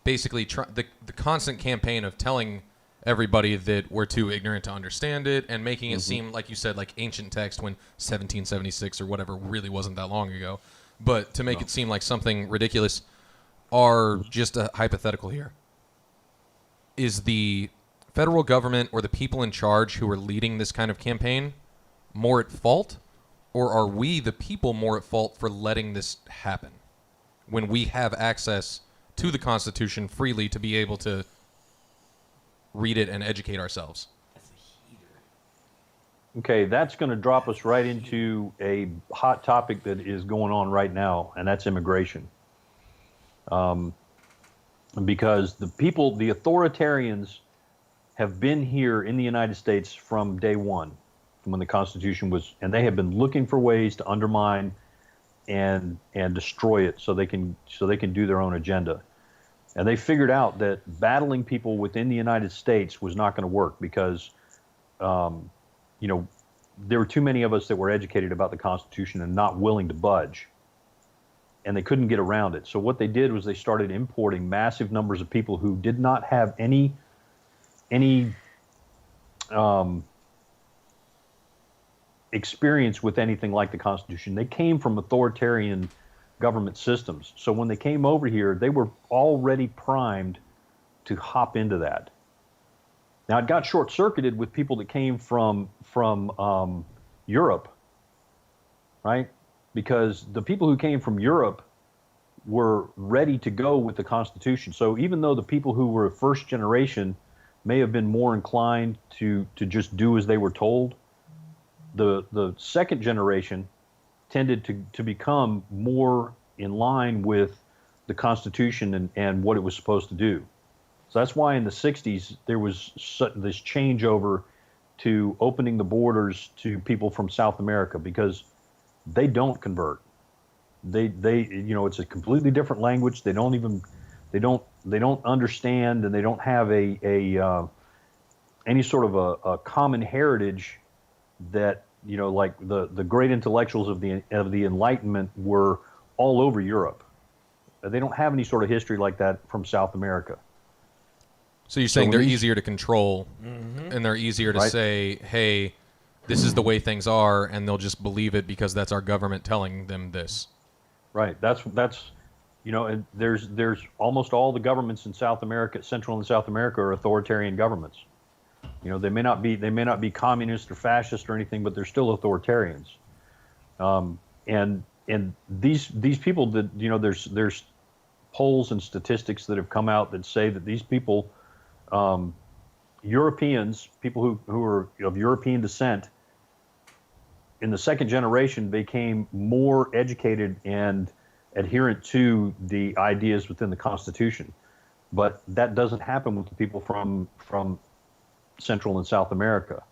basically the constant campaign of telling everybody that we're too ignorant to understand it and making it seem, like you said, like ancient text when 1776 or whatever really wasn't that long ago. But to make it seem like something ridiculous, are just a hypothetical here. Is the federal government or the people in charge who are leading this kind of campaign more at fault, or are we, the people, more at fault for letting this happen when we have access to the Constitution freely to be able to read it and educate ourselves? Okay, that's going to drop us right into a hot topic that is going on right now, and that's immigration. Because the authoritarians have been here in the United States from day one, from when the Constitution was, and they have been looking for ways to undermine and destroy it so they can do their own agenda. And they figured out that battling people within the United States was not going to work because, there were too many of us that were educated about the Constitution and not willing to budge. And they couldn't get around it. So what they did was they started importing massive numbers of people who did not have any experience with anything like the Constitution. They came from authoritarian government systems. So when they came over here, they were already primed to hop into that. Now, it got short-circuited with people that came from Europe, right? Because the people who came from Europe were ready to go with the Constitution. So even though the people who were first generation may have been more inclined to just do as they were told, the second generation tended to become more in line with the Constitution and what it was supposed to do. So that's why in the 60s there was this changeover to opening the borders to people from South America, because they don't convert. They it's a completely different language. They don't understand, and they don't have any sort of a common heritage that, like the great intellectuals of the Enlightenment were all over Europe. They don't have any sort of history like that from South America. So you're saying they're easier to control, and they're easier to say, hey, this is the way things are, and they'll just believe it because that's our government telling them this. Right. That's and there's almost all the governments in South America, Central and South America, are authoritarian governments. They may not be communist or fascist or anything, but they're still authoritarians. And these people that there's polls and statistics that have come out that say that these people, Europeans, people who are of European descent, in the second generation became more educated and adherent to the ideas within the Constitution. But that doesn't happen with the people from Central and South America.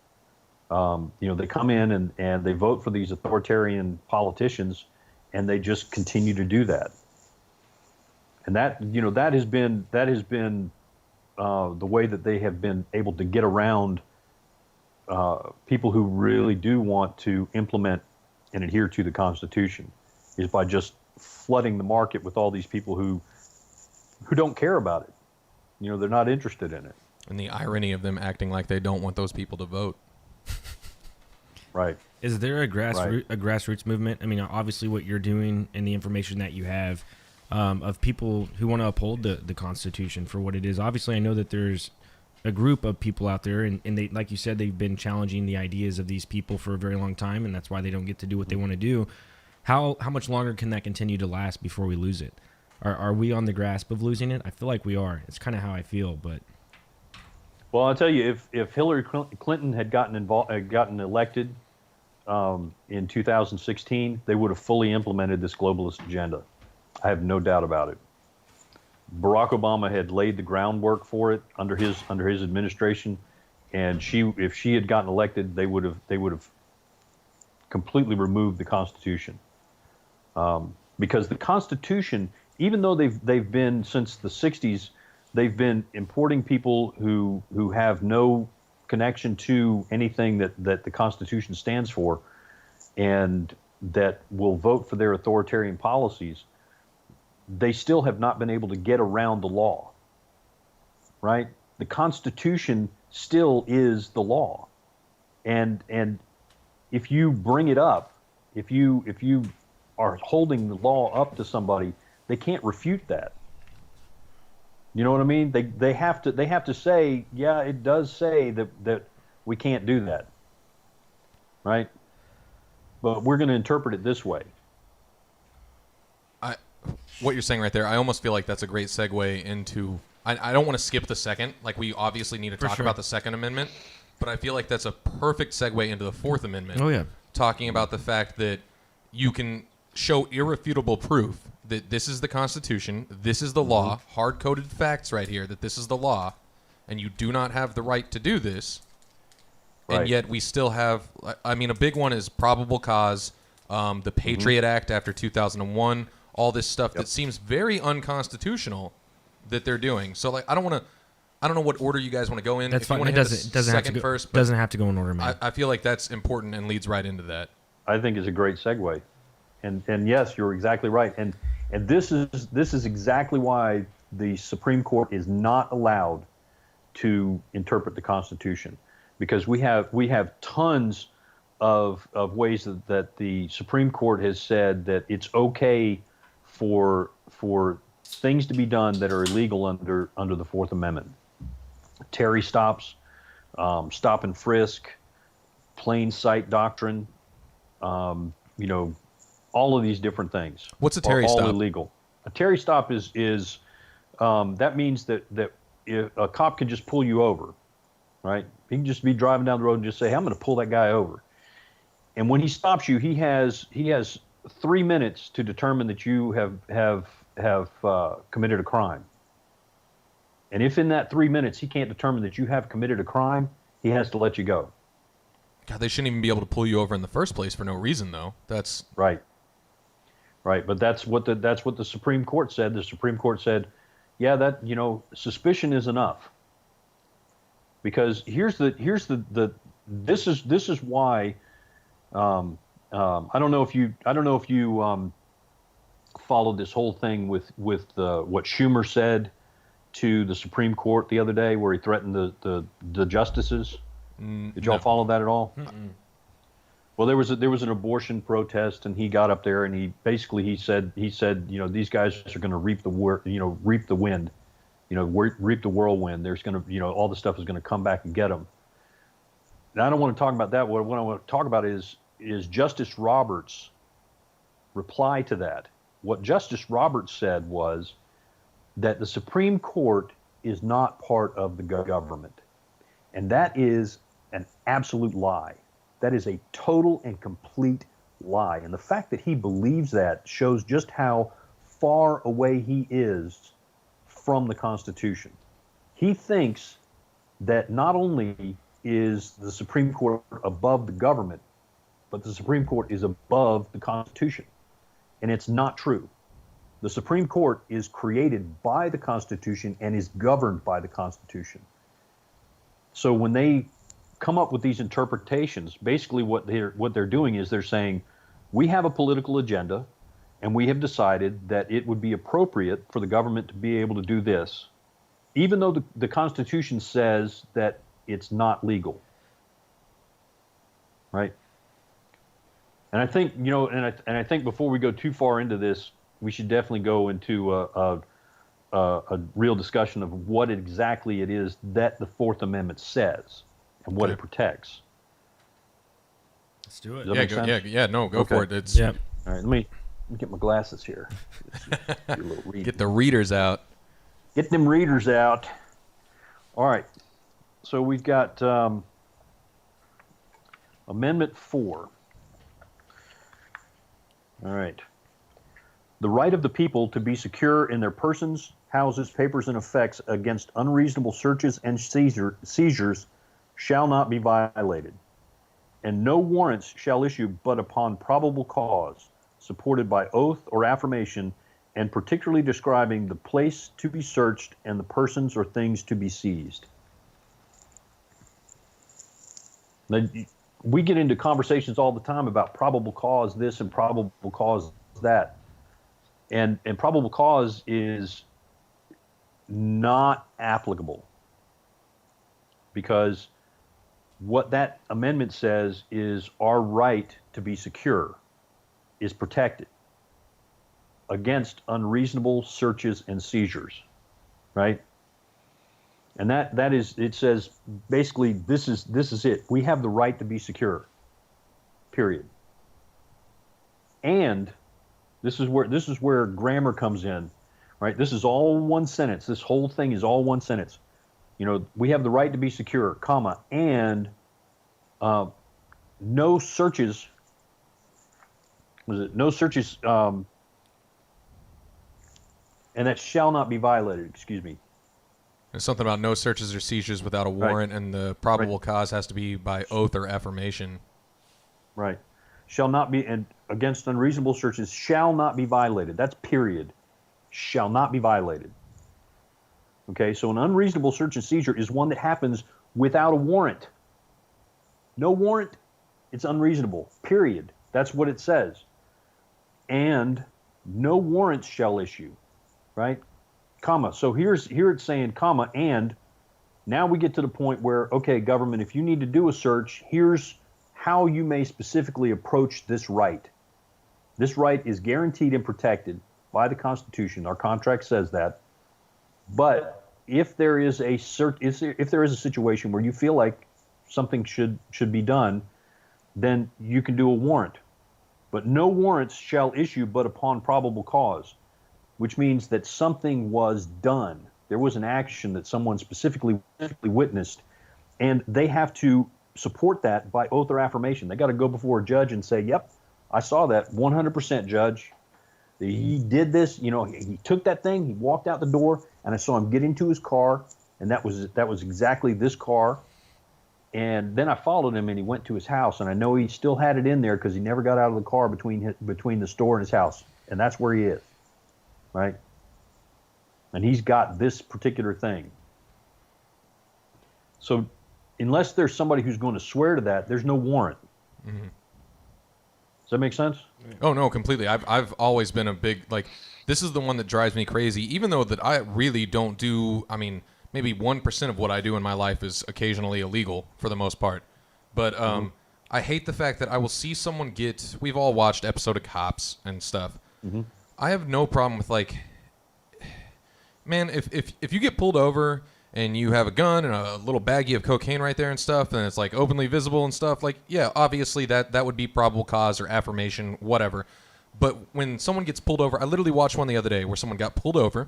They come in and they vote for these authoritarian politicians, and they just continue to do that. And that has been the way that they have been able to get around people who really do want to implement and adhere to the Constitution, is by just flooding the market with all these people who don't care about it. They're not interested in it. And the irony of them acting like they don't want those people to vote. Right. Is there a grassroots movement? I mean, obviously what you're doing and the information that you have of people who want to uphold the Constitution for what it is. Obviously, I know that there's a group of people out there, and they, like you said, they've been challenging the ideas of these people for a very long time, and that's why they don't get to do what they want to do. How much longer can that continue to last before we lose it? Are we on the grasp of losing it? I feel like we are. It's kind of how I feel, but... Well, I'll tell you, if Hillary Clinton had gotten elected in 2016, they would have fully implemented this globalist agenda. I have no doubt about it. Barack Obama had laid the groundwork for it under his administration, and if she had gotten elected, they would have completely removed the Constitution, because the Constitution, even though they've been since the 60s, they've been importing people who have no connection to anything that the Constitution stands for, and that will vote for their authoritarian policies. They still have not been able to get around the law, right? The Constitution still is the law, and if you bring it up, if you are holding the law up to somebody, they can't refute that. You know what I mean? They have to say, yeah, it does say that we can't do that, right? But we're going to interpret it this way. What you're saying right there, I almost feel like that's a great segue into. I don't want to skip the second. Like, we obviously need to talk about the Second Amendment, but I feel like that's a perfect segue into the Fourth Amendment. Oh yeah, talking about the fact that you can show irrefutable proof that this is the Constitution, this is the law, hard-coded facts right here that this is the law, and you do not have the right to do this. Right. And yet we still have. I mean, a big one is probable cause, the Patriot Act after 2001. All this stuff that seems very unconstitutional that they're doing. So, like, I don't know what order you guys want to go in. That's if you fine. It doesn't have to go first. Doesn't have to go in order, man. I feel like that's important and leads right into that. I think it's a great segue, and yes, you're exactly right. And this is exactly why the Supreme Court is not allowed to interpret the Constitution, because we have tons of ways that the Supreme Court has said that it's okay for things to be done that are illegal under the Fourth Amendment. Terry stops, stop and frisk, plain sight doctrine, all of these different things. What's a Terry stop? All illegal. A Terry stop is that means that if a cop can just pull you over, right? He can just be driving down the road and just say, hey, I'm going to pull that guy over. And when he stops you, he has 3 minutes to determine that you have committed a crime. And if in that 3 minutes he can't determine that you have committed a crime, he has to let you go. God, they shouldn't even be able to pull you over in the first place for no reason, though. That's right. But that's what the Supreme Court said. The Supreme Court said, yeah, that suspicion is enough. Because this is why. I don't know if you followed this whole thing with what Schumer said to the Supreme Court the other day, where he threatened the justices. Did y'all follow that at all? Mm-mm. Well, there was an abortion protest, and he got up there and he said these guys are going to reap the wind, reap the whirlwind. There's going to all the stuff is going to come back and get them. Now, I don't want to talk about that. What I want to talk about is Justice Roberts' reply to that. What Justice Roberts said was that the Supreme Court is not part of the government. And that is an absolute lie. That is a total and complete lie. And the fact that he believes that shows just how far away he is from the Constitution. He thinks that not only is the Supreme Court above the government, but the Supreme Court is above the Constitution. And it's not true. The Supreme Court is created by the Constitution and is governed by the Constitution. So when they come up with these interpretations, basically what they're doing is they're saying, we have a political agenda, and we have decided that it would be appropriate for the government to be able to do this, even though the Constitution says that it's not legal. Right? And I think, I think before we go too far into this, we should definitely go into a real discussion of what exactly it is that the Fourth Amendment says and what it protects. Let's do it. Go for it. It's All right, let me get my glasses here. Get the readers out. Get them readers out. All right. So we've got Amendment 4. All right. The right of the people to be secure in their persons, houses, papers, and effects against unreasonable searches and seizures shall not be violated, and no warrants shall issue but upon probable cause, supported by oath or affirmation, and particularly describing the place to be searched and the persons or things to be seized. Now, we get into conversations all the time about probable cause this and probable cause that. And probable cause is not applicable, because what that amendment says is our right to be secure is protected against unreasonable searches and seizures, right? And that is, it says basically this is it. We have the right to be secure. Period. And this is where grammar comes in, right? This is all one sentence. This whole thing is all one sentence. You know, we have the right to be secure, comma, and no searches. No searches, and that shall not be violated. Excuse me. There's something about no searches or seizures without a warrant, and the probable cause has to be by oath or affirmation. Right. Shall not be, and against unreasonable searches shall not be violated. That's period. Shall not be violated. Okay, so an unreasonable search and seizure is one that happens without a warrant. No warrant, it's unreasonable. Period. That's what it says. And no warrants shall issue. Right? Comma. So here it's saying comma, and now we get to the point where, okay, government, if you need to do a search, here's how you may specifically approach this right. This right is guaranteed and protected by the Constitution. Our contract says that. But if there is a situation where you feel like something should be done, then you can do a warrant. But no warrants shall issue but upon probable cause, which means that something was done. There was an action that someone specifically witnessed, and they have to support that by oath or affirmation. They got to go before a judge and say, yep, I saw that 100%, judge. He did this, you know, he took that thing, he walked out the door, and I saw him get into his car, and that was exactly this car. And then I followed him, and he went to his house, and I know he still had it in there because he never got out of the car between the store and his house, and that's where he is, right? And he's got this particular thing. So unless there's somebody who's going to swear to that, there's no warrant. Mm-hmm. Does that make sense? Oh, no, completely. I've always been a big, like, this is the one that drives me crazy, even though that I really don't do, I mean, maybe 1% of what I do in my life is occasionally illegal for the most part. But I hate the fact that I will see someone we've all watched episode of Cops and stuff. Mm-hmm. I have no problem with, like, man, if you get pulled over and you have a gun and a little baggie of cocaine right there and stuff, and it's like openly visible and stuff, like, yeah, obviously that would be probable cause or affirmation, whatever. But when someone gets pulled over, I literally watched one the other day where someone got pulled over.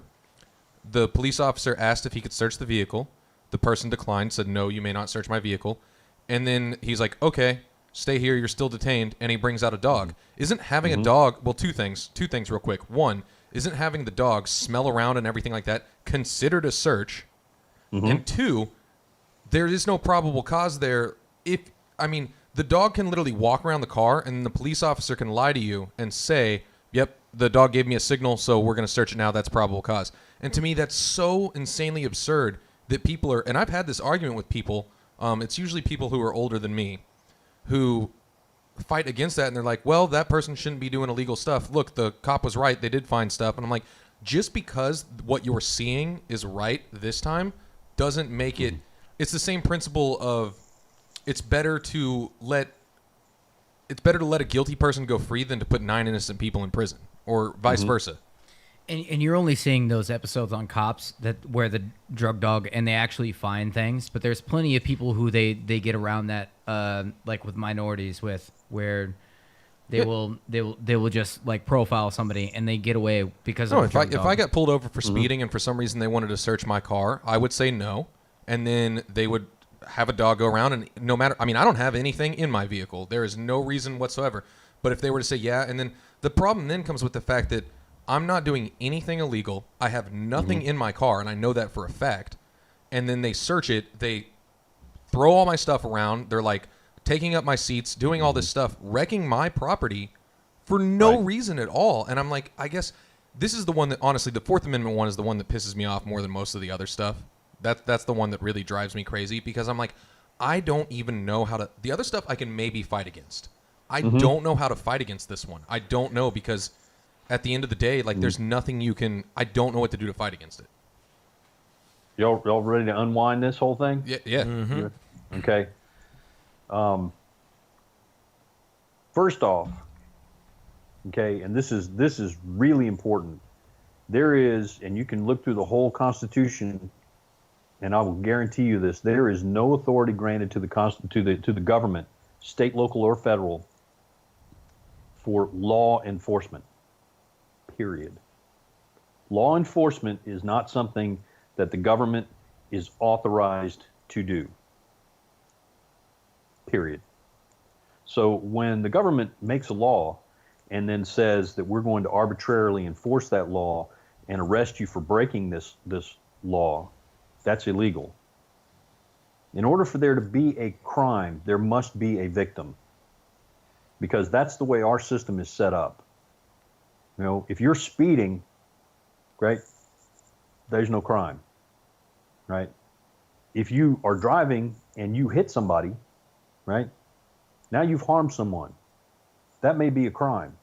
The police officer asked if he could search the vehicle. The person declined, said, no, you may not search my vehicle. And then he's like, okay, stay here, you're still detained. And he brings out a dog. Isn't having a dog, well, two things real quick. One, isn't having the dog smell around and everything like that considered a search? Mm-hmm. And two, there is no probable cause there. The dog can literally walk around the car and the police officer can lie to you and say, yep, the dog gave me a signal, so we're going to search it now. That's probable cause. And to me, that's so insanely absurd that people are, and I've had this argument with people, it's usually people who are older than me, who fight against that, and they're like, well, that person shouldn't be doing illegal stuff. Look, the cop was right. They did find stuff. And I'm like, just because what you're seeing is right this time doesn't make it, it's the same principle of it's better to let a guilty person go free than to put 9 innocent people in prison, or vice versa. And you're only seeing those episodes on Cops where the drug dog and they actually find things, but there's plenty of people who they get around that, like with minorities, where they will just like profile somebody and they get away because of if I got pulled over for speeding and for some reason they wanted to search my car, I would say no, and then they would have a dog go around, and no matter, I mean, I don't have anything in my vehicle. There is no reason whatsoever. But if they were to say, yeah, and then the problem then comes with the fact that I'm not doing anything illegal. I have nothing in my car, and I know that for a fact. And then they search it. They throw all my stuff around. They're like taking up my seats, doing all this stuff, wrecking my property for no reason at all. And I'm like, I guess this is the one that, honestly, the Fourth Amendment one is the one that pisses me off more than most of the other stuff. That's the one that really drives me crazy, because I'm like, I don't even know how to. The other stuff I can maybe fight against. I don't know how to fight against this one. I don't know, because at the end of the day, like, there's nothing you can. I don't know what to do to fight against it. Y'all ready to unwind this whole thing? Yeah. Yeah. Mm-hmm. Okay. First off, okay, and this is really important. There is, and you can look through the whole Constitution, and I will guarantee you this: there is no authority granted to the government, state, local, or federal, for law enforcement. Period. Law enforcement is not something that the government is authorized to do. Period. So when the government makes a law and then says that we're going to arbitrarily enforce that law and arrest you for breaking this law, that's illegal. In order for there to be a crime, there must be a victim, because that's the way our system is set up. You know, if you're speeding, right, there's no crime, right? If you are driving and you hit somebody, right, now you've harmed someone. That may be a crime.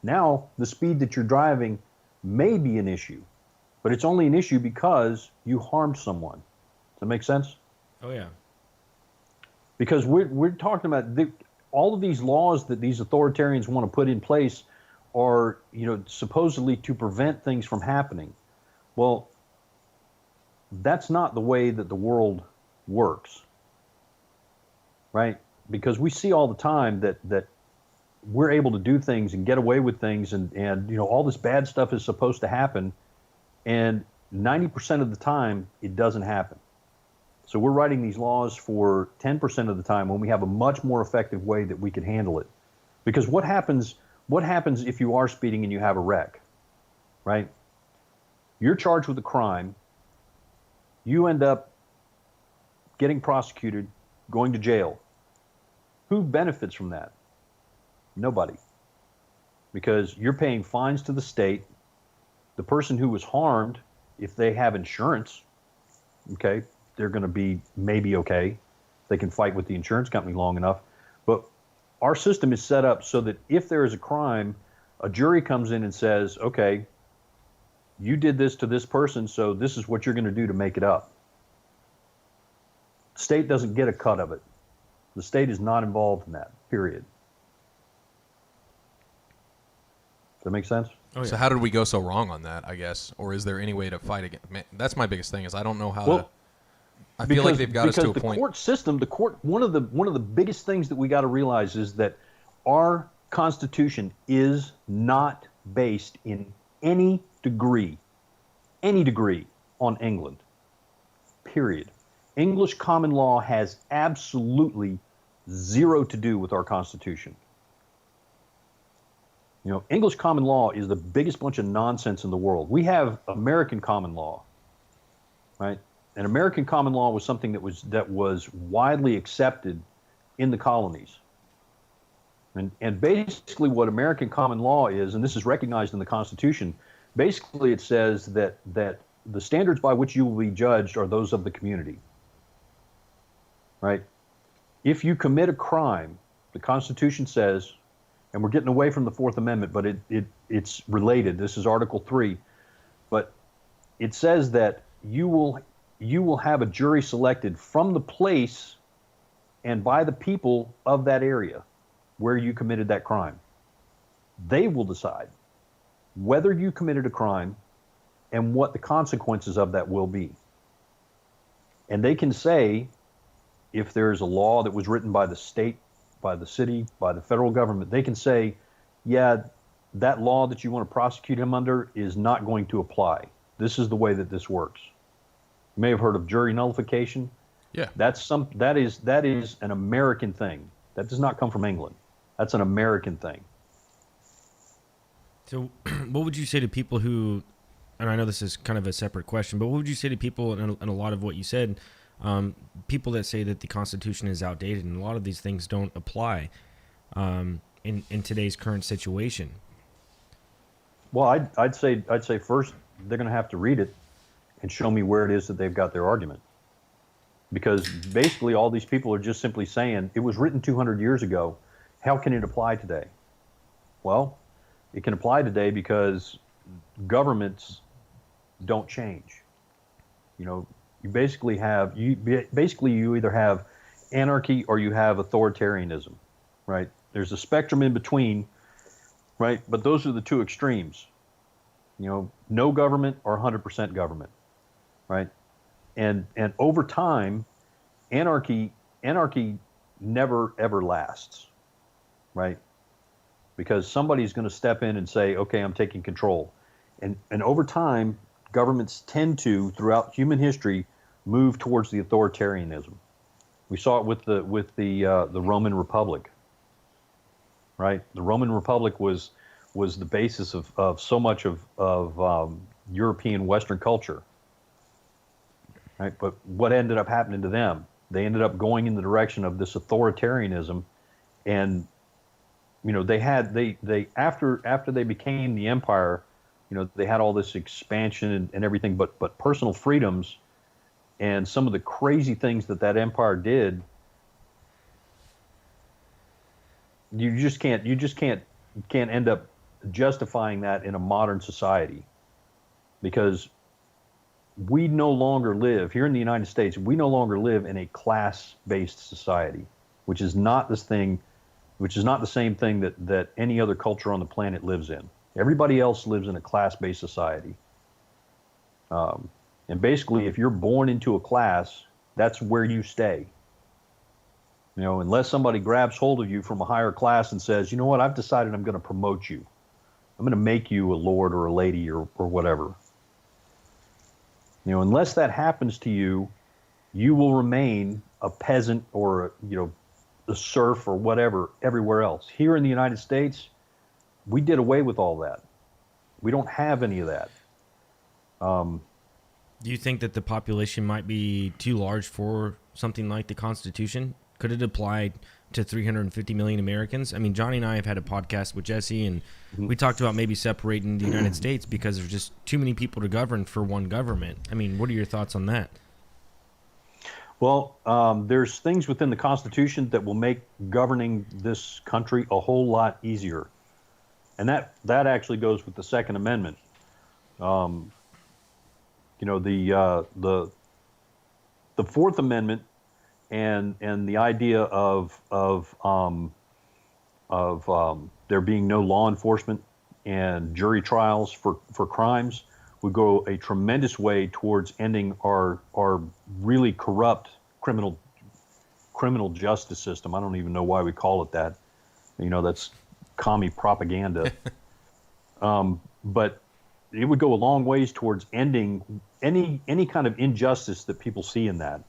Now the speed that you're driving may be an issue, but it's only an issue because you harmed someone. Does that make sense? Oh, yeah. Because we're talking about all of these laws that these authoritarians want to put in place are, you know, supposedly to prevent things from happening. Well, that's not the way that the world works, right? Because we see all the time that we're able to do things and get away with things, and you know, all this bad stuff is supposed to happen, and 90% of the time it doesn't happen. So we're writing these laws for 10% of the time when we have a much more effective way that we could handle it. Because what happens if you are speeding and you have a wreck, right? You're charged with a crime. You end up getting prosecuted, going to jail. Who benefits from that? Nobody. Because you're paying fines to the state. The person who was harmed, if they have insurance, okay, they're going to be maybe okay. They can fight with the insurance company long enough. But our system is set up so that if there is a crime, a jury comes in and says, okay, you did this to this person, so this is what you're going to do to make it up. The state doesn't get a cut of it. The state is not involved in that, period. Does that make sense? Oh, yeah. So how did we go so wrong on that, I guess? Or is there any way to fight against? Man, that's my biggest thing, is I don't know how to. I feel like they've got us to a point. Because the court system, one of the biggest things that we got to realize is that our Constitution is not based in any degree on England. Period. English common law has absolutely zero to do with our Constitution. You know, English common law is the biggest bunch of nonsense in the world. We have American common law, right? And American common law was something that was widely accepted in the colonies. And basically what American common law is, and this is recognized in the Constitution, basically it says that the standards by which you will be judged are those of the community. Right? If you commit a crime, the Constitution says, and we're getting away from the Fourth Amendment, but it's related. This is Article 3. But it says that you will have a jury selected from the place and by the people of that area where you committed that crime. They will decide whether you committed a crime and what the consequences of that will be. And they can say, if there is a law that was written by the state, by the city, by the federal government, they can say, yeah, that law that you want to prosecute him under is not going to apply. This is the way that this works. You may have heard of jury nullification. Yeah. That is an American thing. That does not come from England. That's an American thing. So, what would you say to people who, and I know this is kind of a separate question, but what would you say to people, and a lot of what you said, people that say that the Constitution is outdated and a lot of these things don't apply in today's current situation? Well, I'd say first they're going to have to read it and show me where it is that they've got their argument. Because basically all these people are just simply saying, it was written 200 years ago. How can it apply today? Well, it can apply today because governments don't change. You basically you either have anarchy or you have authoritarianism, right? There's a spectrum in between, right? But those are the two extremes. No government or 100% government, right? And over time, anarchy never ever lasts, right? Because somebody's going to step in and say, okay, I'm taking control. And over time, governments tend to, throughout human history, move towards the authoritarianism. We saw it with the Roman Republic, right? The Roman Republic was the basis of so much of European Western culture, right? But what ended up happening to them? They ended up going in the direction of this authoritarianism, and they after they became the empire, they had all this expansion and everything, but personal freedoms and some of the crazy things that empire did, you just can't end up justifying that in a modern society, because we no longer live here in the United States. We no longer live in a class-based society, which is not the same thing that any other culture on the planet lives in. Everybody else lives in a class-based society. And basically, if you're born into a class, that's where you stay. Unless somebody grabs hold of you from a higher class and says, you know what, I've decided I'm going to promote you. I'm going to make you a lord or a lady or whatever. Unless that happens to you, you will remain a peasant or a serf or whatever everywhere else. Here in the United States, we did away with all that. We don't have any of that. Do you think that the population might be too large for something like the Constitution? Could it apply to 350 million Americans? I mean, Johnny and I have had a podcast with Jesse, and we talked about maybe separating the United States because there's just too many people to govern for one government. I mean, what are your thoughts on that? Well, there's things within the Constitution that will make governing this country a whole lot easier. And that actually goes with the Second Amendment. The Fourth Amendment and the idea of there being no law enforcement and jury trials for crimes would go a tremendous way towards ending our really corrupt criminal justice system. I don't even know why we call it that. That's commie propaganda. But it would go a long ways towards ending any kind of injustice that people see in that.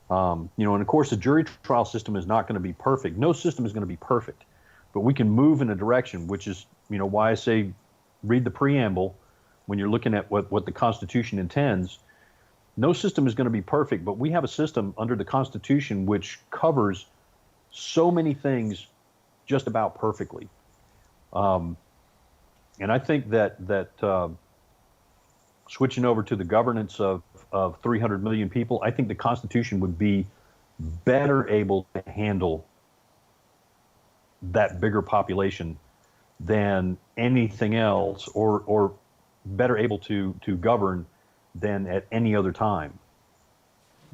And of course, the jury trial system is not going to be perfect. No system is going to be perfect, but we can move in a direction, which is, why I say read the preamble when you're looking at what the Constitution intends. No system is going to be perfect, but we have a system under the Constitution which covers so many things just about perfectly. And I think that switching over to the governance of 300 million people, I think the Constitution would be better able to handle that bigger population than anything else, or better able to govern than at any other time.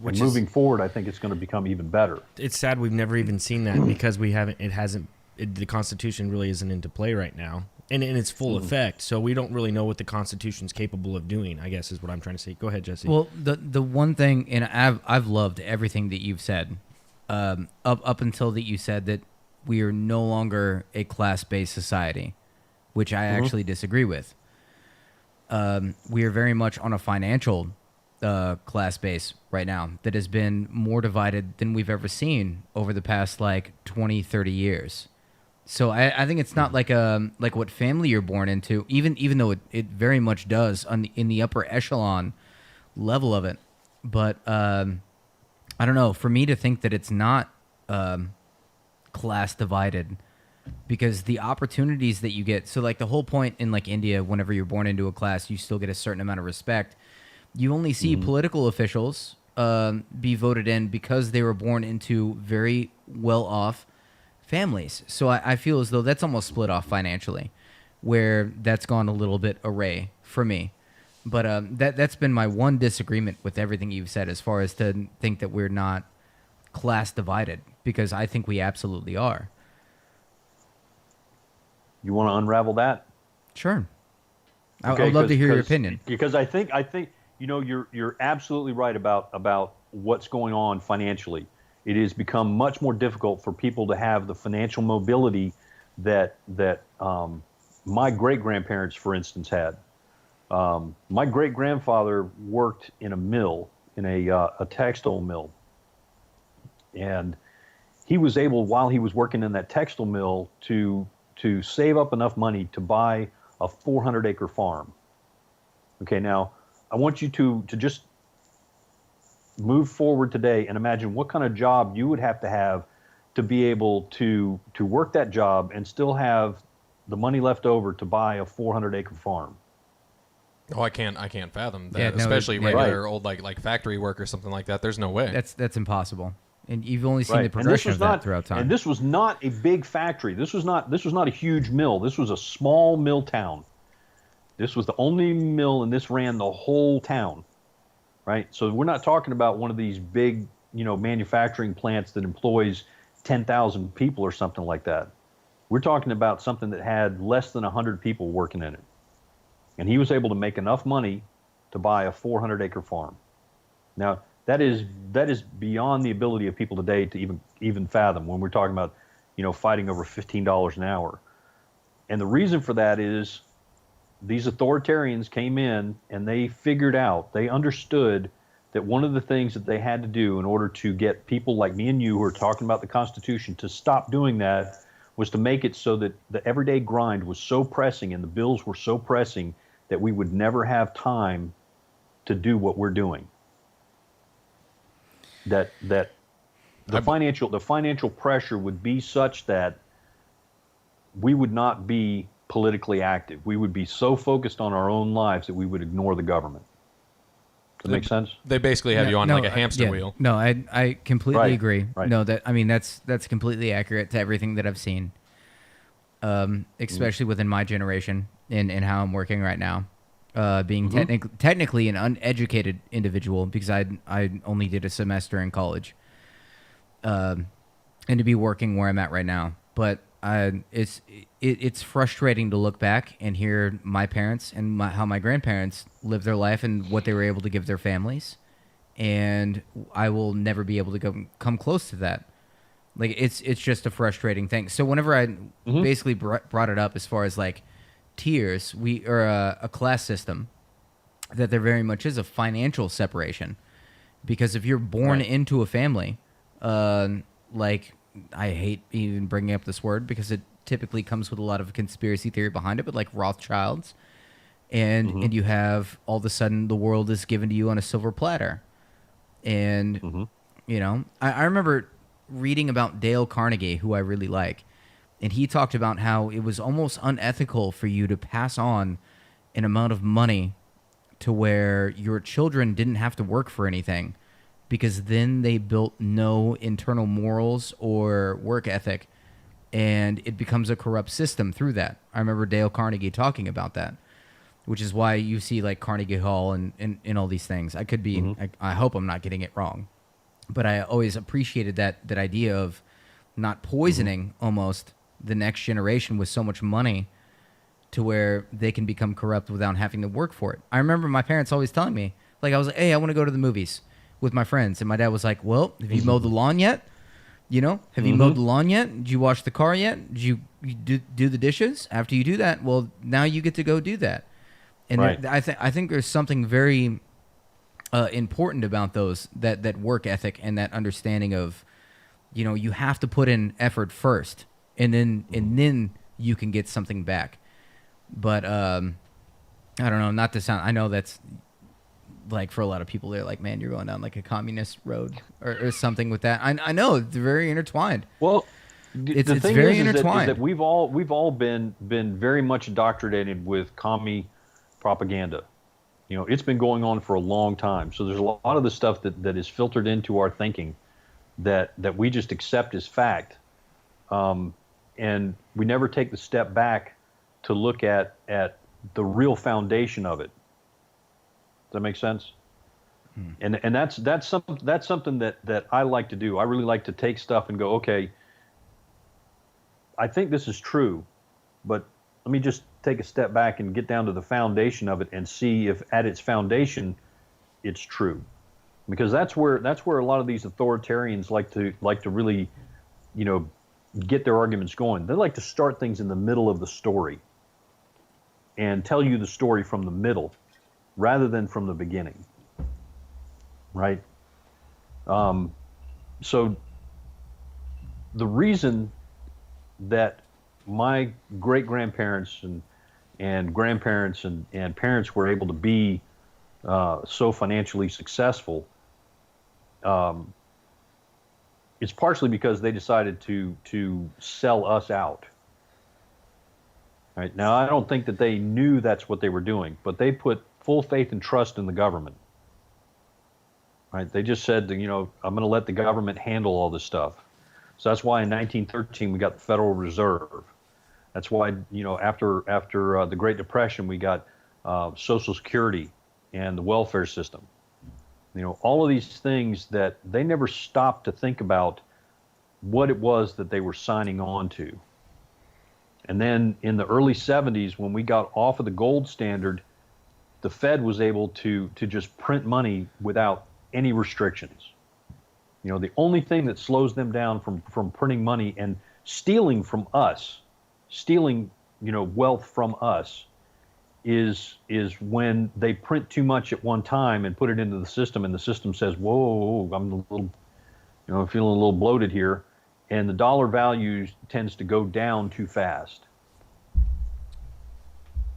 And moving forward, I think it's going to become even better. It's sad we've never even seen that because the Constitution really isn't into play right now. And in its full effect, so we don't really know what the Constitution's capable of doing, I guess is what I'm trying to say. Go ahead, Jesse. Well, the one thing, and I've loved everything that you've said, up until that you said that we are no longer a class-based society, which I actually disagree with. We are very much on a financial class base right now that has been more divided than we've ever seen over the past like 20, 30 years. So I think it's not like what family you're born into, even though it very much does in the upper echelon level of it. But I don't know. For me to think that it's not class divided, because the opportunities that you get. So like the whole point in like India, whenever you're born into a class, you still get a certain amount of respect. You only see political officials be voted in because they were born into very well-off families. So I feel as though that's almost split off financially, where that's gone a little bit array for me. But that's been my one disagreement with everything you've said, as far as to think that we're not class divided, because I think we absolutely are. You want to unravel that? Sure. Okay, I would love to hear your opinion. Because I think you're absolutely right about what's going on financially. It has become much more difficult for people to have the financial mobility that my great-grandparents, for instance, had. My great-grandfather worked in a mill, in a textile mill. And he was able, while he was working in that textile mill, to save up enough money to buy a 400-acre farm. Okay, now I want you to just move forward today and imagine what kind of job you would have to be able to work that job and still have the money left over to buy a 400-acre farm. Oh, I can't fathom that. Yeah, no, especially yeah. regular old like factory work or something like that. There's no way. That's impossible. And you've only seen Right. the progression of that throughout time. And this was not a big factory. This was not a huge mill. This was a small mill town. This was the only mill, and this ran the whole town. Right? So we're not talking about one of these big, manufacturing plants that employs 10,000 people or something like that. We're talking about something that had less than 100 people working in it. And he was able to make enough money to buy a 400-acre farm. Now, that is beyond the ability of people today to even fathom when we're talking about, fighting over $15 an hour. And the reason for that is these authoritarians came in and they understood that one of the things that they had to do in order to get people like me and you who are talking about the Constitution to stop doing that was to make it so that the everyday grind was so pressing and the bills were so pressing that we would never have time to do what we're doing. That the financial pressure would be such that we would not be politically active. We would be so focused on our own lives that we would ignore the government. Does that make sense? They basically have you on like a hamster wheel. No, I completely agree. Right. No, that's completely accurate to everything that I've seen. Especially within my generation and how I'm working right now. Being technically an uneducated individual, because I only did a semester in college. And to be working where I'm at right now. But it's frustrating to look back and hear my parents and how my grandparents lived their life and what they were able to give their families, and I will never be able to come close to that. Like it's just a frustrating thing. So whenever I basically brought it up as far as like tiers, we are a class system, that there very much is a financial separation, because if you're born into a family, like. I hate even bringing up this word because it typically comes with a lot of conspiracy theory behind it, but like Rothschilds, and you have all of a sudden the world is given to you on a silver platter. And, I remember reading about Dale Carnegie, who I really like, and he talked about how it was almost unethical for you to pass on an amount of money to where your children didn't have to work for anything, because then they built no internal morals or work ethic, and it becomes a corrupt system through that. I remember Dale Carnegie talking about that, which is why you see like Carnegie Hall and all these things. I could be, I hope I'm not getting it wrong, but I always appreciated that idea of not poisoning almost the next generation with so much money to where they can become corrupt without having to work for it. I remember my parents always telling me, like, I was like, hey, I want to go to the movies with my friends. And my dad was like, well, have you mowed the lawn yet? Have you mowed the lawn yet? Did you wash the car yet? Did you do the dishes? After you do that, well, now you get to go do that. And I think there's something very important about those, that work ethic and that understanding of, you have to put in effort first, and then you can get something back. But I don't know, not to sound, I know that's like for a lot of people, they're like, man, you're going down like a communist road or something with that. I know it's very intertwined. Well, it's thing very is intertwined. that we've all been very much indoctrinated with commie propaganda. It's been going on for a long time. So there's a lot of the stuff that is filtered into our thinking that we just accept as fact, and we never take the step back to look at the real foundation of it. Does that make sense? And that's something that I like to do. I really like to take stuff and go, okay, I think this is true, but let me just take a step back and get down to the foundation of it and see if at its foundation it's true. Because that's where a lot of these authoritarians like to really, get their arguments going. They like to start things in the middle of the story and tell you the story from the middle rather than from the beginning. Right? So the reason that my great-grandparents and grandparents and parents were able to be so financially successful, it's partially because they decided to sell us out. Right? Now, I don't think that they knew that's what they were doing, but they put full faith and trust in the government. Right? They just said, I'm going to let the government handle all this stuff. So that's why in 1913 we got the Federal Reserve. That's why, after the Great Depression, we got Social Security and the welfare system. All of these things that they never stopped to think about what it was that they were signing on to. And then in the early 70s, when we got off of the gold standard, the Fed was able to just print money without any restrictions. The only thing that slows them down from printing money and stealing from us, wealth from us, is when they print too much at one time and put it into the system, and the system says, "Whoa, I'm a little, feeling a little bloated here," and the dollar value tends to go down too fast.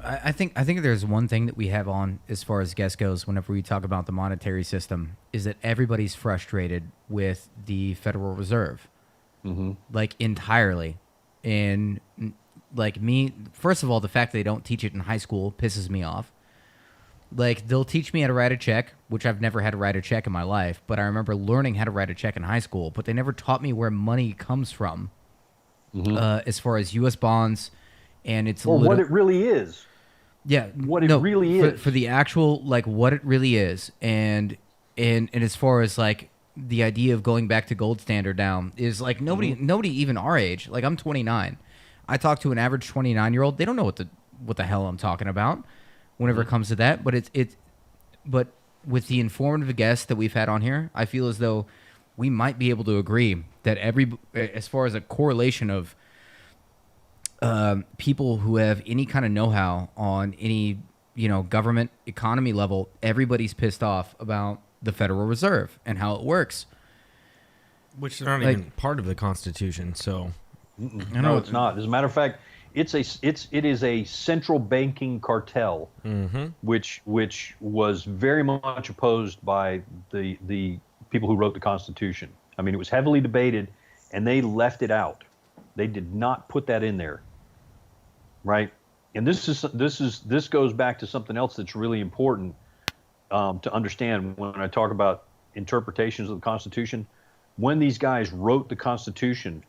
I think there's one thing that we have on as far as guest goes whenever we talk about the monetary system is that everybody's frustrated with the Federal Reserve, like entirely. And like me, first of all, the fact they don't teach it in high school pisses me off. Like they'll teach me how to write a check, which I've never had to write a check in my life, but I remember learning how to write a check in high school, but they never taught me where money comes from, as far as U.S. bonds, and it's what it really is. Yeah, what it really is for the actual, like what it really is, and as far as like the idea of going back to gold standard now is like nobody even our age, like I'm 29, I talk to an average 29-year-old, they don't know what the hell I'm talking about whenever it comes to that, but with the informative guests that we've had on here, I feel as though we might be able to agree that as far as a correlation of people who have any kind of know-how on any, government economy level, everybody's pissed off about the Federal Reserve and how it works. Which they're not even part of the Constitution, so. No, it's not. As a matter of fact, it is a central banking cartel, which was very much opposed by the people who wrote the Constitution. I mean, it was heavily debated, and they left it out. They did not put that in there. Right, and this goes back to something else that's really important to understand when I talk about interpretations of the Constitution. When these guys wrote the Constitution,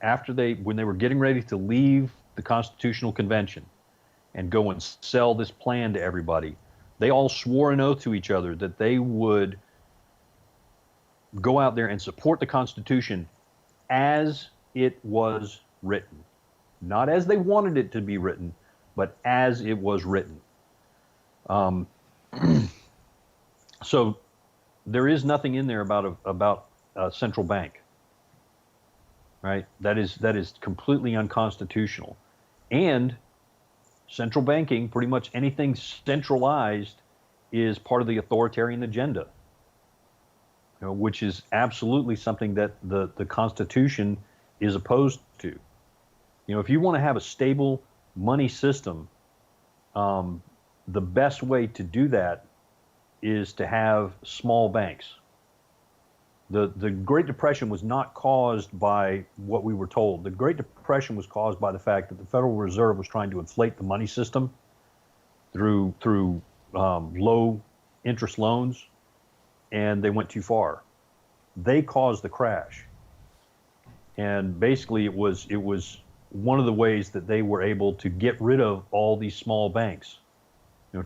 when they were getting ready to leave the Constitutional Convention and go and sell this plan to everybody, they all swore an oath to each other that they would go out there and support the Constitution as it was written, not as they wanted it to be written, but as it was written. So there is nothing in there about a central bank, right? That is completely unconstitutional. And central banking, pretty much anything centralized, is part of the authoritarian agenda. which is absolutely something that the Constitution is opposed to. If you want to have a stable money system, the best way to do that is to have small banks. The Great Depression was not caused by what we were told. The Great Depression was caused by the fact that the Federal Reserve was trying to inflate the money system through low interest loans, and they went too far. They caused the crash, and basically it was one of the ways that they were able to get rid of all these small banks.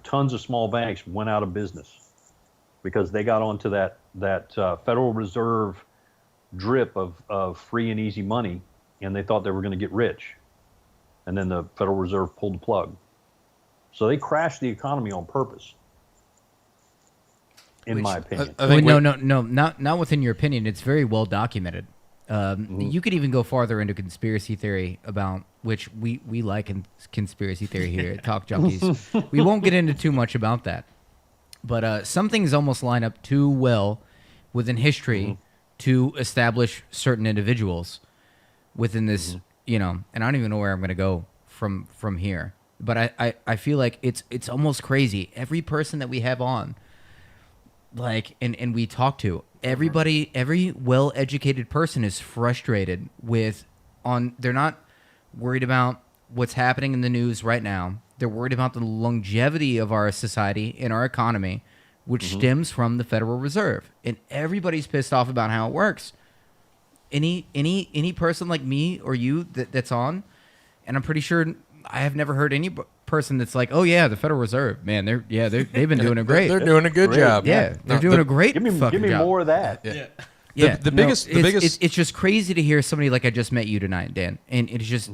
Tons of small banks went out of business because they got onto that Federal Reserve drip of free and easy money, and they thought they were going to get rich. And then the Federal Reserve pulled the plug. So they crashed the economy on purpose, in my opinion. I think no, not within your opinion. It's very well documented. You could even go farther into conspiracy theory, about which we like in conspiracy theory here at Talk Junkies. We won't get into too much about that. But some things almost line up too well within history to establish certain individuals within this, and I don't even know where I'm going to go from here. But I feel like it's almost crazy. Every person that we have on, and we talk to, everybody, every well-educated person is frustrated they're not worried about what's happening in the news right now. They're worried about the longevity of our society and our economy, which stems from the Federal Reserve. And everybody's pissed off about how it works. Any person like me or you that's on, and I'm pretty sure I have never heard any person that's like, oh yeah, the Federal Reserve, man, they've been doing it great. They're doing a good job. Yeah, they're doing a great Give me job. more of that. Yeah. The biggest it's just crazy to hear somebody like I just met you tonight, Dan, and it's just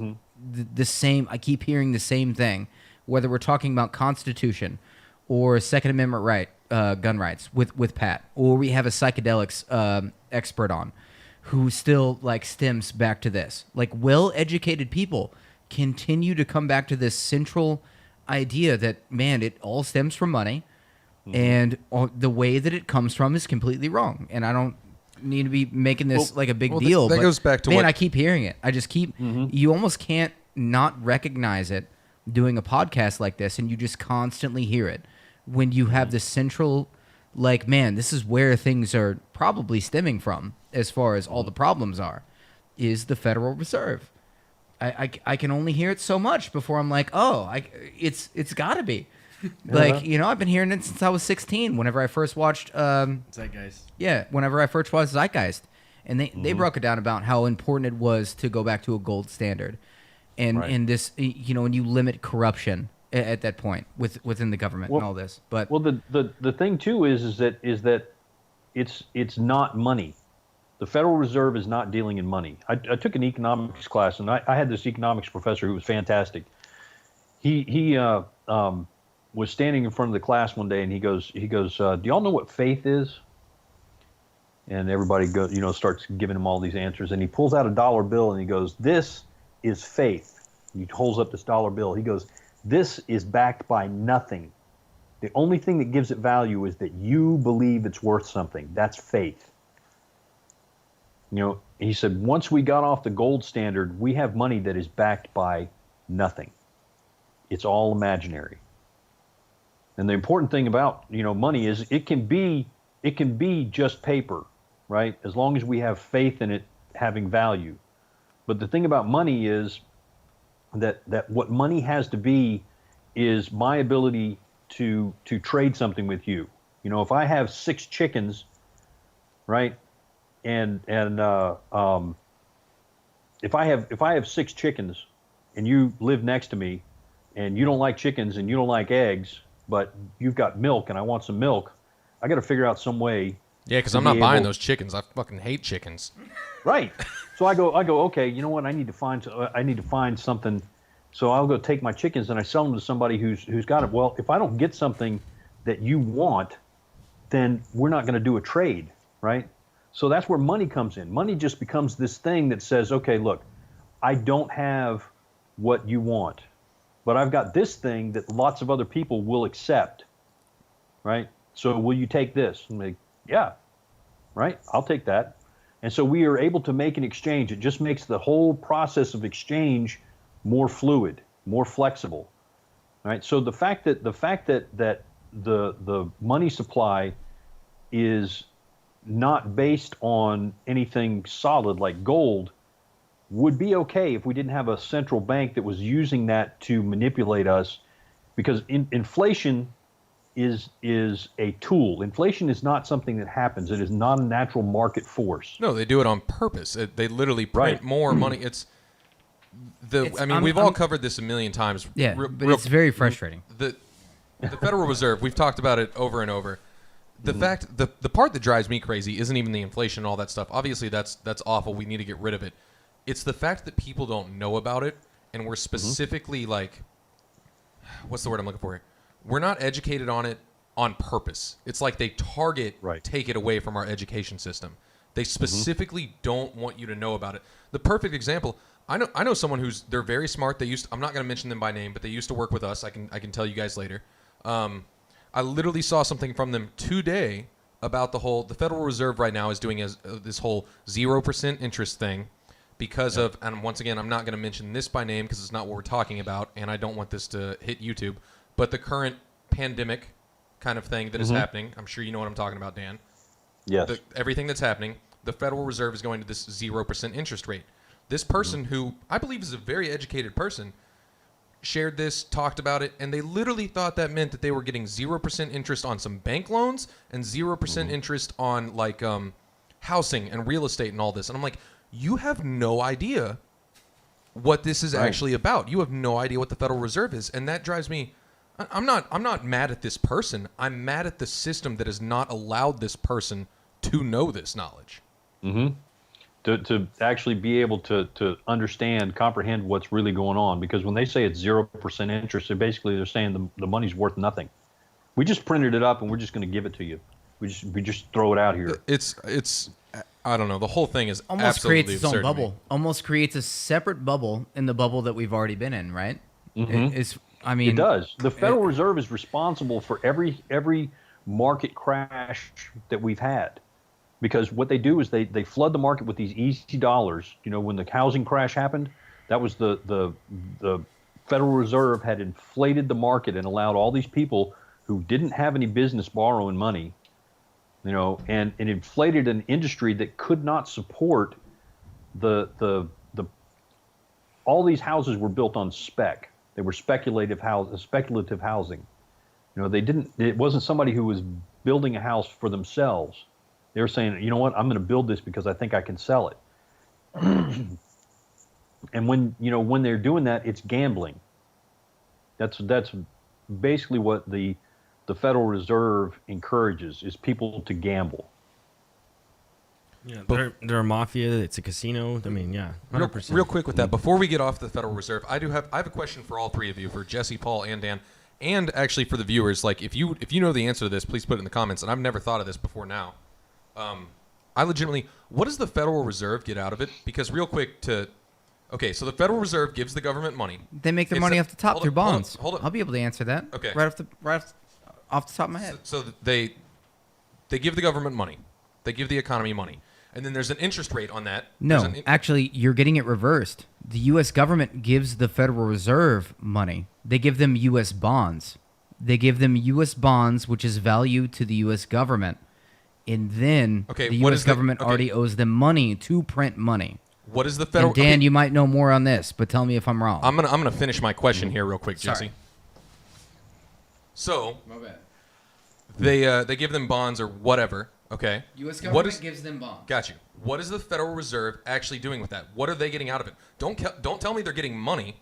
the same. I keep hearing the same thing, whether we're talking about Constitution or Second Amendment gun rights with Pat, or we have a psychedelics expert on who still stems back to this. Well-educated people continue to come back to this central idea that, man, it all stems from money, and the way that it comes from is completely wrong. And I don't need to be making this a big deal. That goes back to man, I keep hearing it. I just keep. You almost can't not recognize it doing a podcast like this, and you just constantly hear it when you have this central, man, this is where things are probably stemming from as far as all the problems are, is the Federal Reserve. I can only hear it so much before I'm like, it's got to be. I've been hearing it since I was 16, whenever I first watched Zeitgeist. Yeah, whenever I first watched Zeitgeist. And they broke it down about how important it was to go back to a gold standard. And this, when you limit corruption at that point within the government and all this. But the thing too is that it's not money. The Federal Reserve is not dealing in money. I took an economics class, and I had this economics professor who was fantastic. He was standing in front of the class one day, and he goes, do y'all know what faith is? And everybody starts giving him all these answers, and he pulls out a dollar bill, and he goes, this is faith. He holds up this dollar bill. He goes, this is backed by nothing. The only thing that gives it value is that you believe it's worth something. That's faith. He said, once we got off the gold standard, we have money that is backed by nothing. It's all imaginary. And the important thing about, money is it can be just paper, right? As long as we have faith in it having value. But the thing about money is that what money has to be is my ability to trade something with you. If I have 6 chickens, right? And if I have 6 chickens and you live next to me and you don't like chickens and you don't like eggs, but you've got milk and I want some milk, I got to figure out some way. Yeah, because I'm not buying those chickens. I fucking hate chickens. Right. So I go. Okay. You know what? I need to find something. So I'll go take my chickens and I sell them to somebody who's got it. Well, if I don't get something that you want, then we're not going to do a trade, right? So that's where money comes in. Money just becomes this thing that says, okay, look, I don't have what you want, but I've got this thing that lots of other people will accept, right? So will you take this? And they, yeah. right? I'll take that. And so we are able to make an exchange. It just makes the whole process of exchange more fluid, more flexible, right? So the fact that the money supply is not based on anything solid like gold would be okay if we didn't have a central bank that was using that to manipulate us, because inflation is a tool. Inflation is not something that happens. It is not a natural market force. No, they do it on purpose. They literally print more money. We've all covered this a million times. Yeah, but it's very frustrating. The Federal Reserve, we've talked about it over and over. The fact, the part that drives me crazy isn't even the inflation and all that stuff. Obviously, that's awful. We need to get rid of it. It's the fact that people don't know about it, and we're specifically like, what's the word I'm looking for here? We're not educated on it on purpose. It's like they take it away from our education system. They specifically don't want you to know about it. The perfect example, I know someone they're very smart. I'm not going to mention them by name, but they used to work with us. I can tell you guys later. I literally saw something from them today about the Federal Reserve right now is doing this whole 0% interest thing because of, and once again, I'm not going to mention this by name because it's not what we're talking about, and I don't want this to hit YouTube, but the current pandemic kind of thing that is happening. I'm sure you know what I'm talking about, Dan. Yes. Everything that's happening, the Federal Reserve is going to this 0% interest rate. This person, who I believe is a very educated person, shared this, talked about it, and they literally thought that meant that they were getting 0% interest on some bank loans and 0% interest on like housing and real estate and all this. And I'm like, you have no idea what this is actually about. You have no idea what the Federal Reserve is, and that drives me. I'm not mad at this person. I'm mad at the system that has not allowed this person to know this knowledge. To actually be able to understand, comprehend what's really going on. Because when they say it's 0% interest, they're saying the money's worth nothing. We just printed it up and we're just going to give it to you. We just throw it out here. It's I don't know. The whole thing is almost absolutely creates its own bubble. Almost creates a separate bubble in the bubble that we've already been in, right? It does. The Federal Reserve is responsible for every market crash that we've had. Because what they do is they flood the market with these easy dollars. You know, when the housing crash happened, that was the Federal Reserve had inflated the market and allowed all these people who didn't have any business borrowing money, you know, and inflated an industry that could not support all these houses were built on spec. They were speculative housing. You know, it wasn't somebody who was building a house for themselves. They were saying, you know what, I'm going to build this because I think I can sell it. And when they're doing that, it's gambling. That's basically what the Federal Reserve encourages, is people to gamble. Yeah, they're a mafia. It's a casino. I mean, yeah, 100%. Real quick with that, before we get off the Federal Reserve, I have a question for all three of you, for Jesse, Paul, and Dan, and actually for the viewers. Like, if you know the answer to this, please put it in the comments. And I've never thought of this before now. What does the Federal Reserve get out of it? Because real quick so the Federal Reserve gives the government money. They make their money off the top through bonds. Hold on. I'll be able to answer that. Okay. Right off the top of my head. So they give the government money. They give the economy money. And then there's an interest rate on that. No, actually, you're getting it reversed. The U.S. government gives the Federal Reserve money. They give them U.S. bonds. They give them U.S. bonds, which is value to the U.S. government. And then the U.S. government already owes them money to print money. What is the Federal... And Dan, you might know more on this, but tell me if I'm wrong. I'm gonna finish my question here real quick, Jesse. Sorry. So... My bad. They give them bonds or whatever, okay? U.S. government gives them bonds. Got you. What is the Federal Reserve actually doing with that? What are they getting out of it? Don't tell me they're getting money,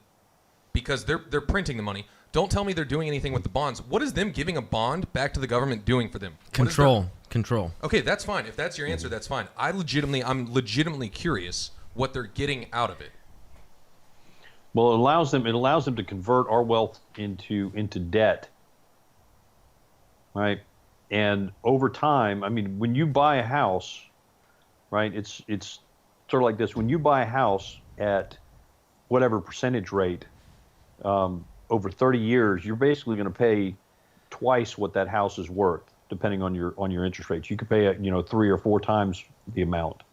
because they're printing the money. Don't tell me they're doing anything with the bonds. What is them giving a bond back to the government doing for them? Control. Okay, that's fine. If that's your answer, that's fine. I'm legitimately curious what they're getting out of it. Well, it allows them to convert our wealth into debt. Right? And over time, I mean, when you buy a house, right, it's sort of like this. When you buy a house at whatever percentage rate, over 30 years, you're basically going to pay twice what that house is worth. depending on your interest rates. You could pay 3 or 4 times the amount.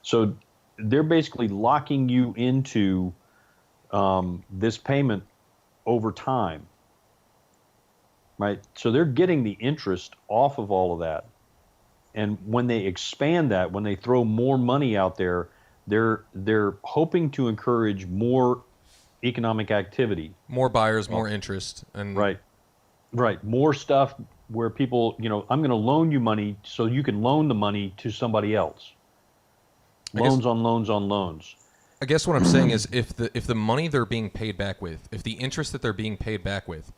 So they're basically locking you into this payment over time, right? So they're getting the interest off of all of that. And when they expand that, when they throw more money out there, they're hoping to encourage more economic activity, more buyers, more interest, and right, more stuff where people, I'm going to loan you money so you can loan the money to somebody else. Loans on loans on loans. I guess what I'm saying is if the money they're being paid back with, if the interest that they're being paid back with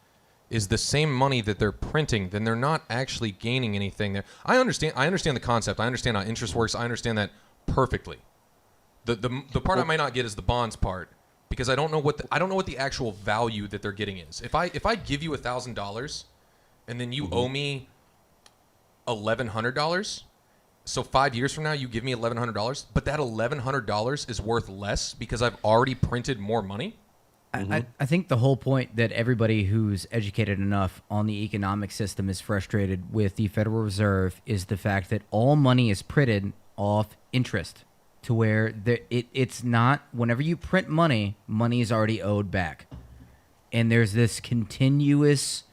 is the same money that they're printing, then they're not actually gaining anything there. I understand the concept. I understand how interest works. I understand that perfectly. The part I might not get is the bonds part, because I don't know what the actual value that they're getting is. If I give you $1,000 and then you owe me $1,100, so 5 years from now you give me $1,100, but that $1,100 is worth less because I've already printed more money. I think the whole point that everybody who's educated enough on the economic system is frustrated with the Federal Reserve is the fact that all money is printed off interest, to where it's not, whenever you print money, money is already owed back. And there's this continuous,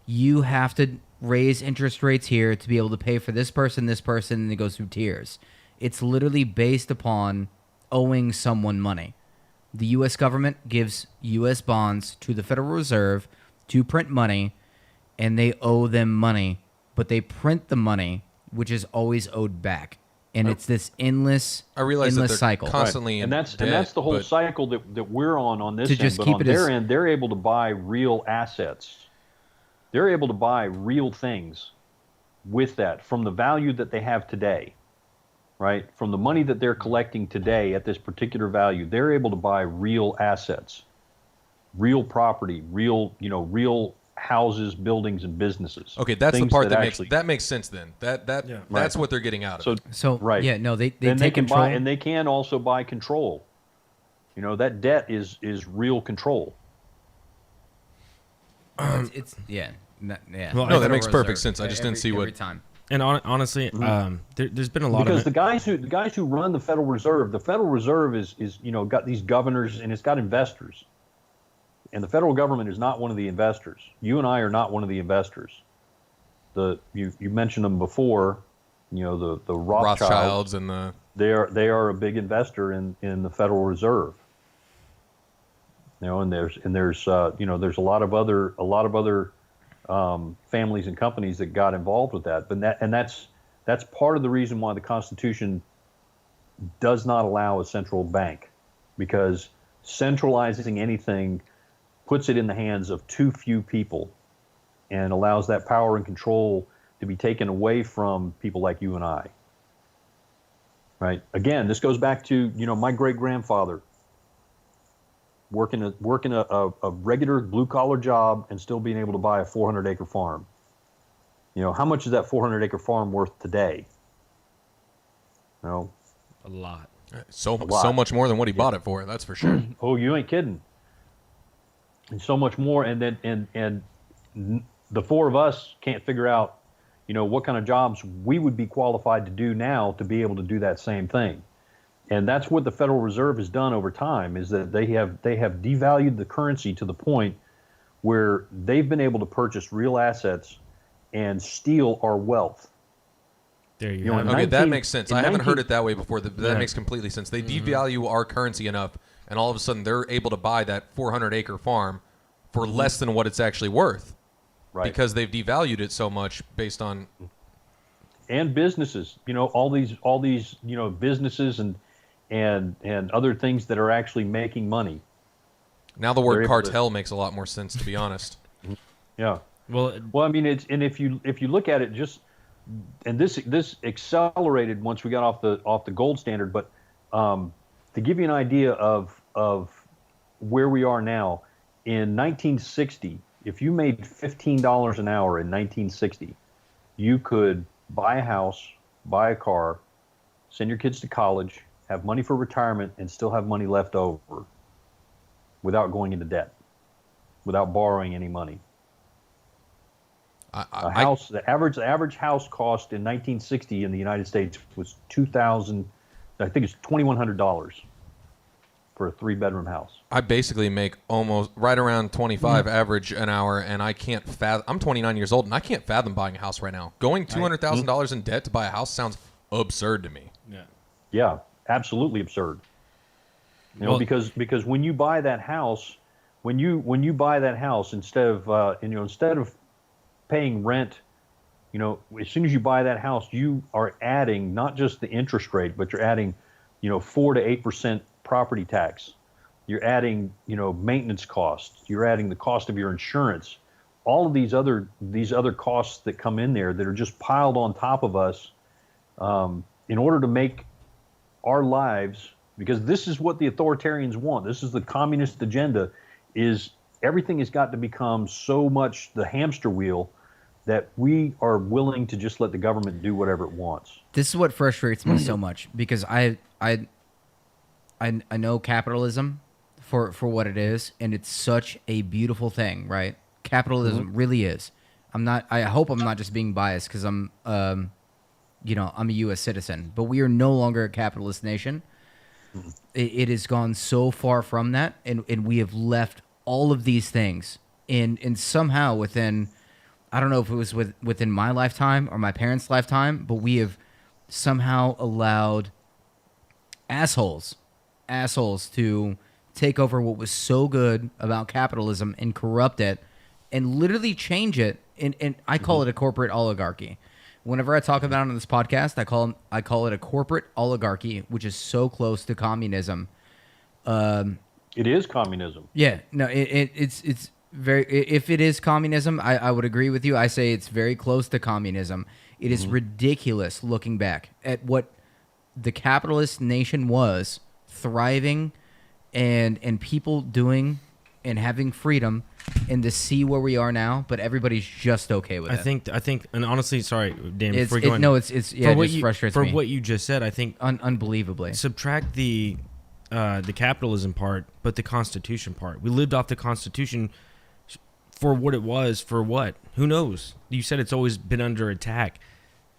you have to raise interest rates here to be able to pay for this person, and it goes through tiers. It's literally based upon owing someone money. The U.S. government gives U.S. bonds to the Federal Reserve to print money, and they owe them money, but they print the money, which is always owed back. And it's this endless cycle. Constantly and that's the whole cycle that we're on this to end. just But keep on it their end, they're able to buy real assets. They're able to buy real things with that from the value that they have today, right? From the money that they're collecting today at this particular value, they're able to buy real assets, real property, real houses, buildings, and businesses. Okay, that's the part that makes sense. Then that's what they're getting out of it. So right, yeah, no, they take take control, control, and they can also buy control. That debt is real control. It's yeah. Well, no, that makes perfect sense. I just didn't see what every time. And honestly, there's been a lot because of the guys who run the Federal Reserve is got these governors and it's got investors, and the federal government is not one of the investors. You and I are not one of the investors. You mentioned them before, the Rothschilds and they are a big investor in the Federal Reserve. And there's a lot of other families and companies that got involved with that. But that's part of the reason why the Constitution does not allow a central bank, because centralizing anything puts it in the hands of too few people and allows that power and control to be taken away from people like you and I. Right? Again, this goes back to, my great-grandfather working a regular blue-collar job and still being able to buy a 400-acre farm. How much is that 400-acre farm worth today? a lot. So much more than what he bought it for. That's for sure. Oh, you ain't kidding. And so much more, and the four of us can't figure out, what kind of jobs we would be qualified to do now to be able to do that same thing. And that's what the Federal Reserve has done over time, is that they have devalued the currency to the point where they've been able to purchase real assets and steal our wealth. There you go. Okay, that makes sense. I haven't heard it that way before. That makes completely sense. They devalue our currency enough, and all of a sudden they're able to buy that 400-acre farm for less than what it's actually worth, right? Because they've devalued it so much based on. And businesses, all these businesses and other things that are actually making money. Now the word cartel makes a lot more sense, to be honest. Yeah. Well, I mean, if you look at it, and this accelerated once we got off the gold standard, but to give you an idea of where we are now, in 1960, if you made $15 an hour in 1960, you could buy a house, buy a car, send your kids to college, have money for retirement, and still have money left over without going into debt, without borrowing any money. A house, the average house cost in 1960 in the United States was $2,000. I think it's $2,100 for a 3-bedroom house. I basically make almost right around 25 average an hour, and I can't fathom. I'm 29 years old, and I can't fathom buying a house right now. Going $200,000 in debt to buy a house sounds absurd to me. Yeah, absolutely absurd. You know, because when you buy that house, when you buy that house, instead of paying rent, you know, as soon as you buy that house, you are adding not just the interest rate, but you're adding, 4 to 8% property tax. You're adding, maintenance costs. You're adding the cost of your insurance. All of these other costs that come in there that are just piled on top of us, in order to make our lives, because this is what the authoritarians want. This is the communist agenda, is everything has got to become so much the hamster wheel that we are willing to just let the government do whatever it wants. This is what frustrates me so much, because I know capitalism for what it is, and it's such a beautiful thing, right? Capitalism really is. I hope I'm not just being biased because I'm a U.S. citizen, but we are no longer a capitalist nation. It has gone so far from that, and we have left all of these things, and somehow within, I don't know if it was within my lifetime or my parents' lifetime, but we have somehow allowed assholes to take over what was so good about capitalism and corrupt it and literally change it. And I call it a corporate oligarchy. Whenever I talk about it on this podcast, I call it a corporate oligarchy, which is so close to communism. It is communism. Yeah, no, it's very. If it is communism, I would agree with you. I say it's very close to communism. It is ridiculous looking back at what the capitalist nation was, thriving, and people doing and having freedom, and to see where we are now, but everybody's just okay with it. I think, and honestly, sorry, Dan, It's before you go on. no, it's yeah, it just frustrates me. For what you just said, I think Unbelievably. subtract the capitalism part, but the Constitution part. We lived off the Constitution for what it was. For what? Who knows? You said it's always been under attack.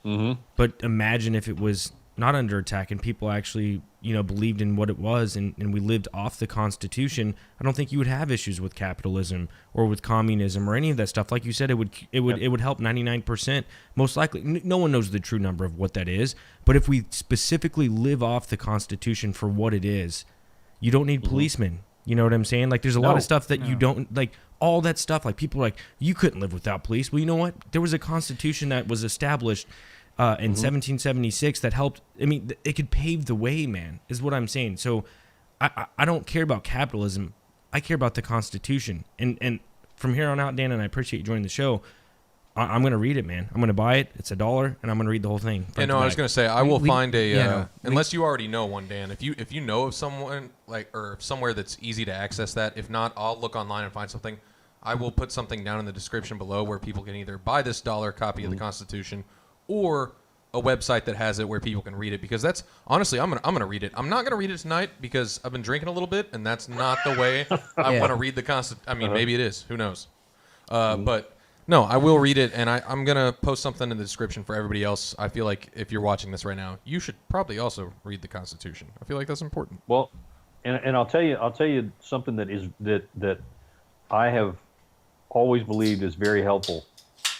But imagine if it was not under attack and people actually, believed in what it was, and we lived off the Constitution. I don't think you would have issues with capitalism or with communism or any of that stuff. Like you said, it would help 99%. Most likely, no one knows the true number of what that is. But if we specifically live off the Constitution for what it is, you don't need policemen. You know what I'm saying? Like, there's a lot of stuff that you don't like. All that stuff, like people are like, you couldn't live without police. Well, you know what? There was a Constitution that was established in 1776 that helped. I mean, it could pave the way, man, is what I'm saying. So I don't care about capitalism. I care about the Constitution. And from here on out, Dan, and I appreciate you joining the show, I'm going to read it, man. I'm going to buy it. It's $1, and I'm going to read the whole thing. I was going to say, I will find unless you already know one, Dan, if you know of someone, or somewhere that's easy to access that. If not, I'll look online and find something. I will put something down in the description below where people can either buy this $1 copy of the Constitution or a website that has it where people can read it, because that's honestly, I'm gonna read it. I'm not gonna read it tonight because I've been drinking a little bit, and that's not the way I want to read the Constitution. I mean, maybe it is. Who knows? But no, I will read it, and I'm gonna post something in the description for everybody else. I feel like if you're watching this right now, you should probably also read the Constitution. I feel like that's important. Well, and I'll tell you something that I have always believed is very helpful,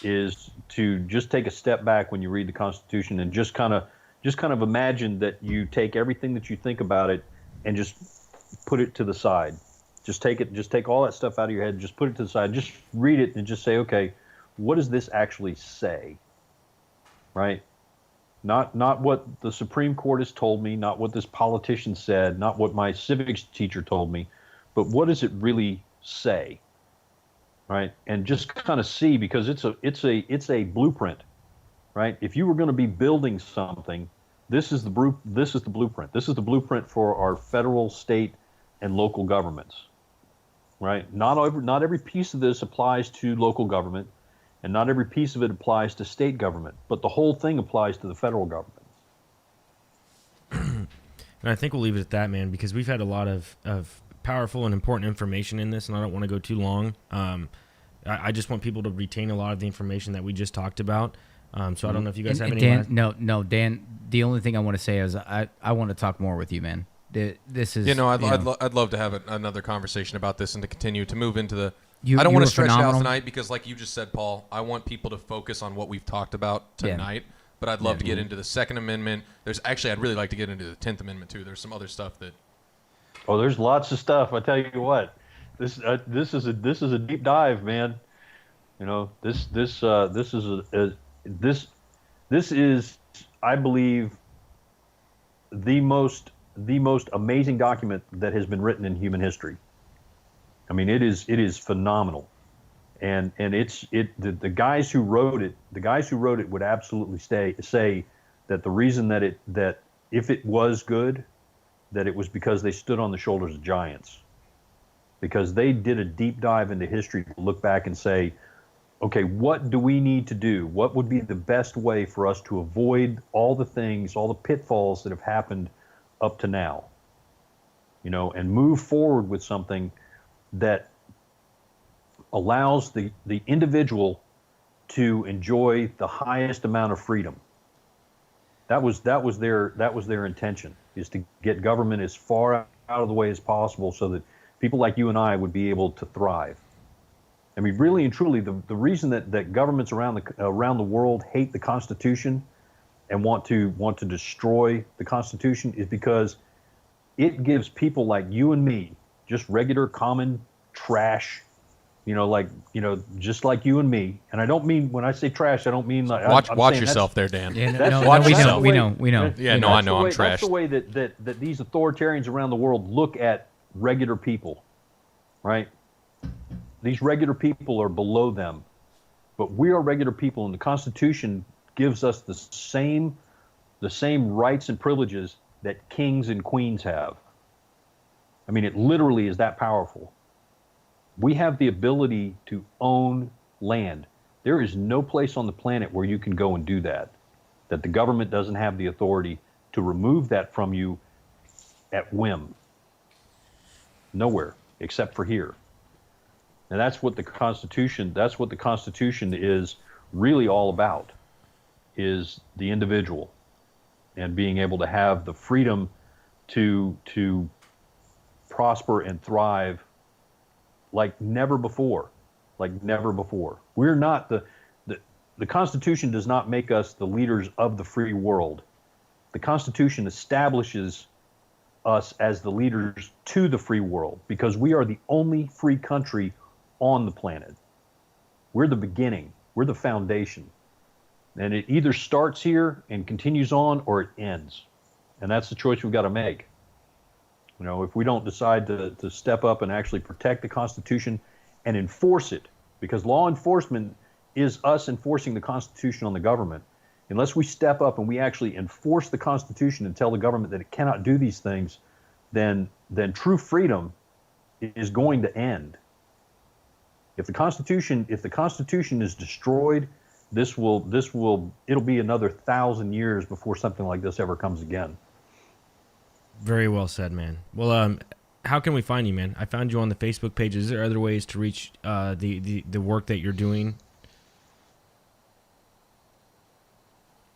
is to just take a step back when you read the Constitution and just kind of imagine that you take everything that you think about it and just put it to the side. Just take all that stuff out of your head, just put it to the side, just read it and just say, okay, what does this actually say? Right? Not what the Supreme Court has told me, not what this politician said, not what my civics teacher told me, but what does it really say? Right, and just kind of see, because it's a blueprint, right? If you were going to be building something, this is the blueprint. This is the blueprint for our federal, state, and local governments, right? Not every piece of this applies to local government, and not every piece of it applies to state government, but the whole thing applies to the federal government. And I think we'll leave it at that, man, because we've had a lot of powerful and important information in this, and I don't want to go too long. I just want people to retain a lot of the information that we just talked about. So I don't know if you guys have any. Dan, no, Dan. The only thing I want to say is I want to talk more with you, man. This is I'd love to have another conversation about this and to continue to move into the. You, I don't you want were to stretch it out phenomenal. tonight because, like you just said, Paul, I want people to focus on what we've talked about tonight. But I'd love to get into the Second Amendment. I'd really like to get into the 10th Amendment too. There's some other stuff that. Oh, there's lots of stuff. I tell you what, this is a deep dive, man. You know, this is, I believe, the most amazing document that has been written in human history. I mean, it is phenomenal, and the guys who wrote it would absolutely say that the reason that if it was good, that it was because they stood on the shoulders of giants, because they did a deep dive into history to look back and say, okay, what do we need to do? What would be the best way for us to avoid all the pitfalls that have happened up to now, you know, and move forward with something that allows the individual to enjoy the highest amount of freedom. That was their intention, is to get government as far out of the way as possible so that people like you and I would be able to thrive. I mean, really and truly, the reason that governments around the world hate the Constitution and want to destroy the Constitution is because it gives people like you and me, just regular common trash, just like you and me. And I don't mean, when I say trash, I don't mean like Watch yourself there, Dan. Yeah, Watch we yourself. know. Yeah, no, I know I'm trash. That's the way that these authoritarians around the world look at regular people, right? These regular people are below them, but we are regular people, and the Constitution gives us the same rights and privileges that kings and queens have. I mean, it literally is that powerful. We have the ability to own land. There is no place on the planet where you can go and do that the government doesn't have the authority to remove that from you at whim. Nowhere, except for here. And that's what the Constitution is really all about, is the individual and being able to have the freedom to prosper and thrive like never before. We're not the Constitution does not make us the leaders of the free world. The Constitution establishes us as the leaders to the free world because we are the only free country on the planet. We're the beginning. We're the foundation. And it either starts here and continues on or it ends. And that's the choice we've got to make. You know, if we don't decide to step up and actually protect the Constitution and enforce it, because law enforcement is us enforcing the Constitution on the government. Unless we step up and we actually enforce the Constitution and tell the government that it cannot do these things, then true freedom is going to end. If the Constitution is destroyed, it'll be another 1,000 years before something like this ever comes again. Very well said, man. Well, how can we find you, man? I found you on the Facebook page. Is there other ways to reach the work that you're doing?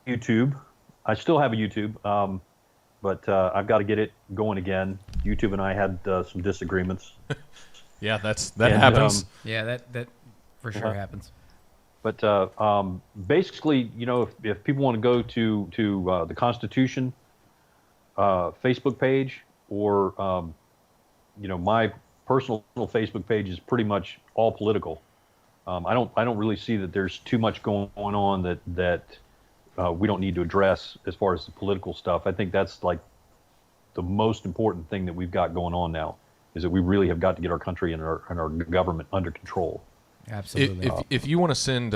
YouTube. I still have a YouTube, but I've got to get it going again. YouTube and I had some disagreements. Yeah, that happens. Yeah, that for sure happens. But basically, you know, if people want to go to the Constitution Facebook page, or my personal Facebook page is pretty much all political. I don't really see that there's too much going on that we don't need to address as far as the political stuff. I think that's like the most important thing that we've got going on now, is that we really have got to get our country and our government under control. Absolutely. If you want to send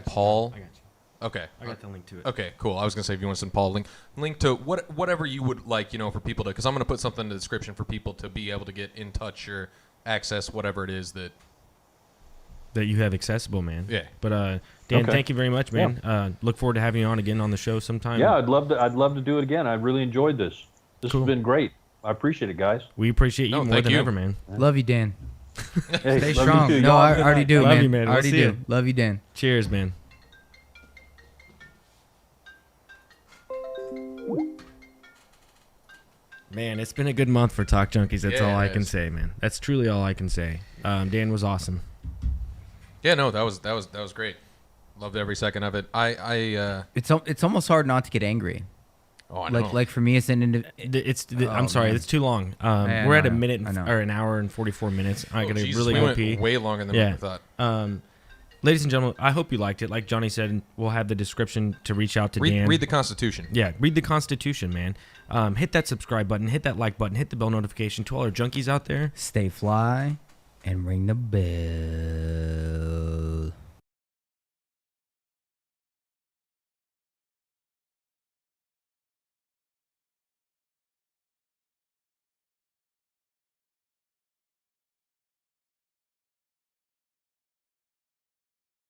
Paul, I got you. Okay. I got the link to it. Okay, cool. I was gonna say if you want to send Paul a link to whatever you would like, for people to, because I'm gonna put something in the description for people to be able to get in touch or access whatever it is that you have accessible, man. Yeah. But Dan, Okay. thank you very much, man. Yeah. Look forward to having you on again on the show sometime. Yeah, I'd love to do it again. I really enjoyed this. This Cool. has been great. I appreciate it, guys. We appreciate you No, more thank than you. ever, man. Love you, Dan. Hey, Stay love you strong. too. No, Y'all I have a good already night. do, Love man. you, man. I We'll already see do. you. Love you, Dan. Cheers, man. Man, it's been a good month for Talk Junkies. That's Yeah, all I it can is. say, man. That's truly all I can say. Dan was awesome. Yeah, no, that was great. Loved every second of it. It's almost hard not to get angry. Oh, I know. Like for me, it's an I'm sorry, man. it's too long. Yeah, We're I at a know, minute I know. or an hour and 44 minutes. I gotta Jesus, really we go went pee. way longer than Yeah. we thought. Ladies and gentlemen, I hope you liked it. Like Johnny said, we'll have the description to reach out to Dan. Read the Constitution. Yeah, read the Constitution, man. Hit that subscribe button, hit that like button, hit the bell notification to all our junkies out there. Stay fly and ring the bell.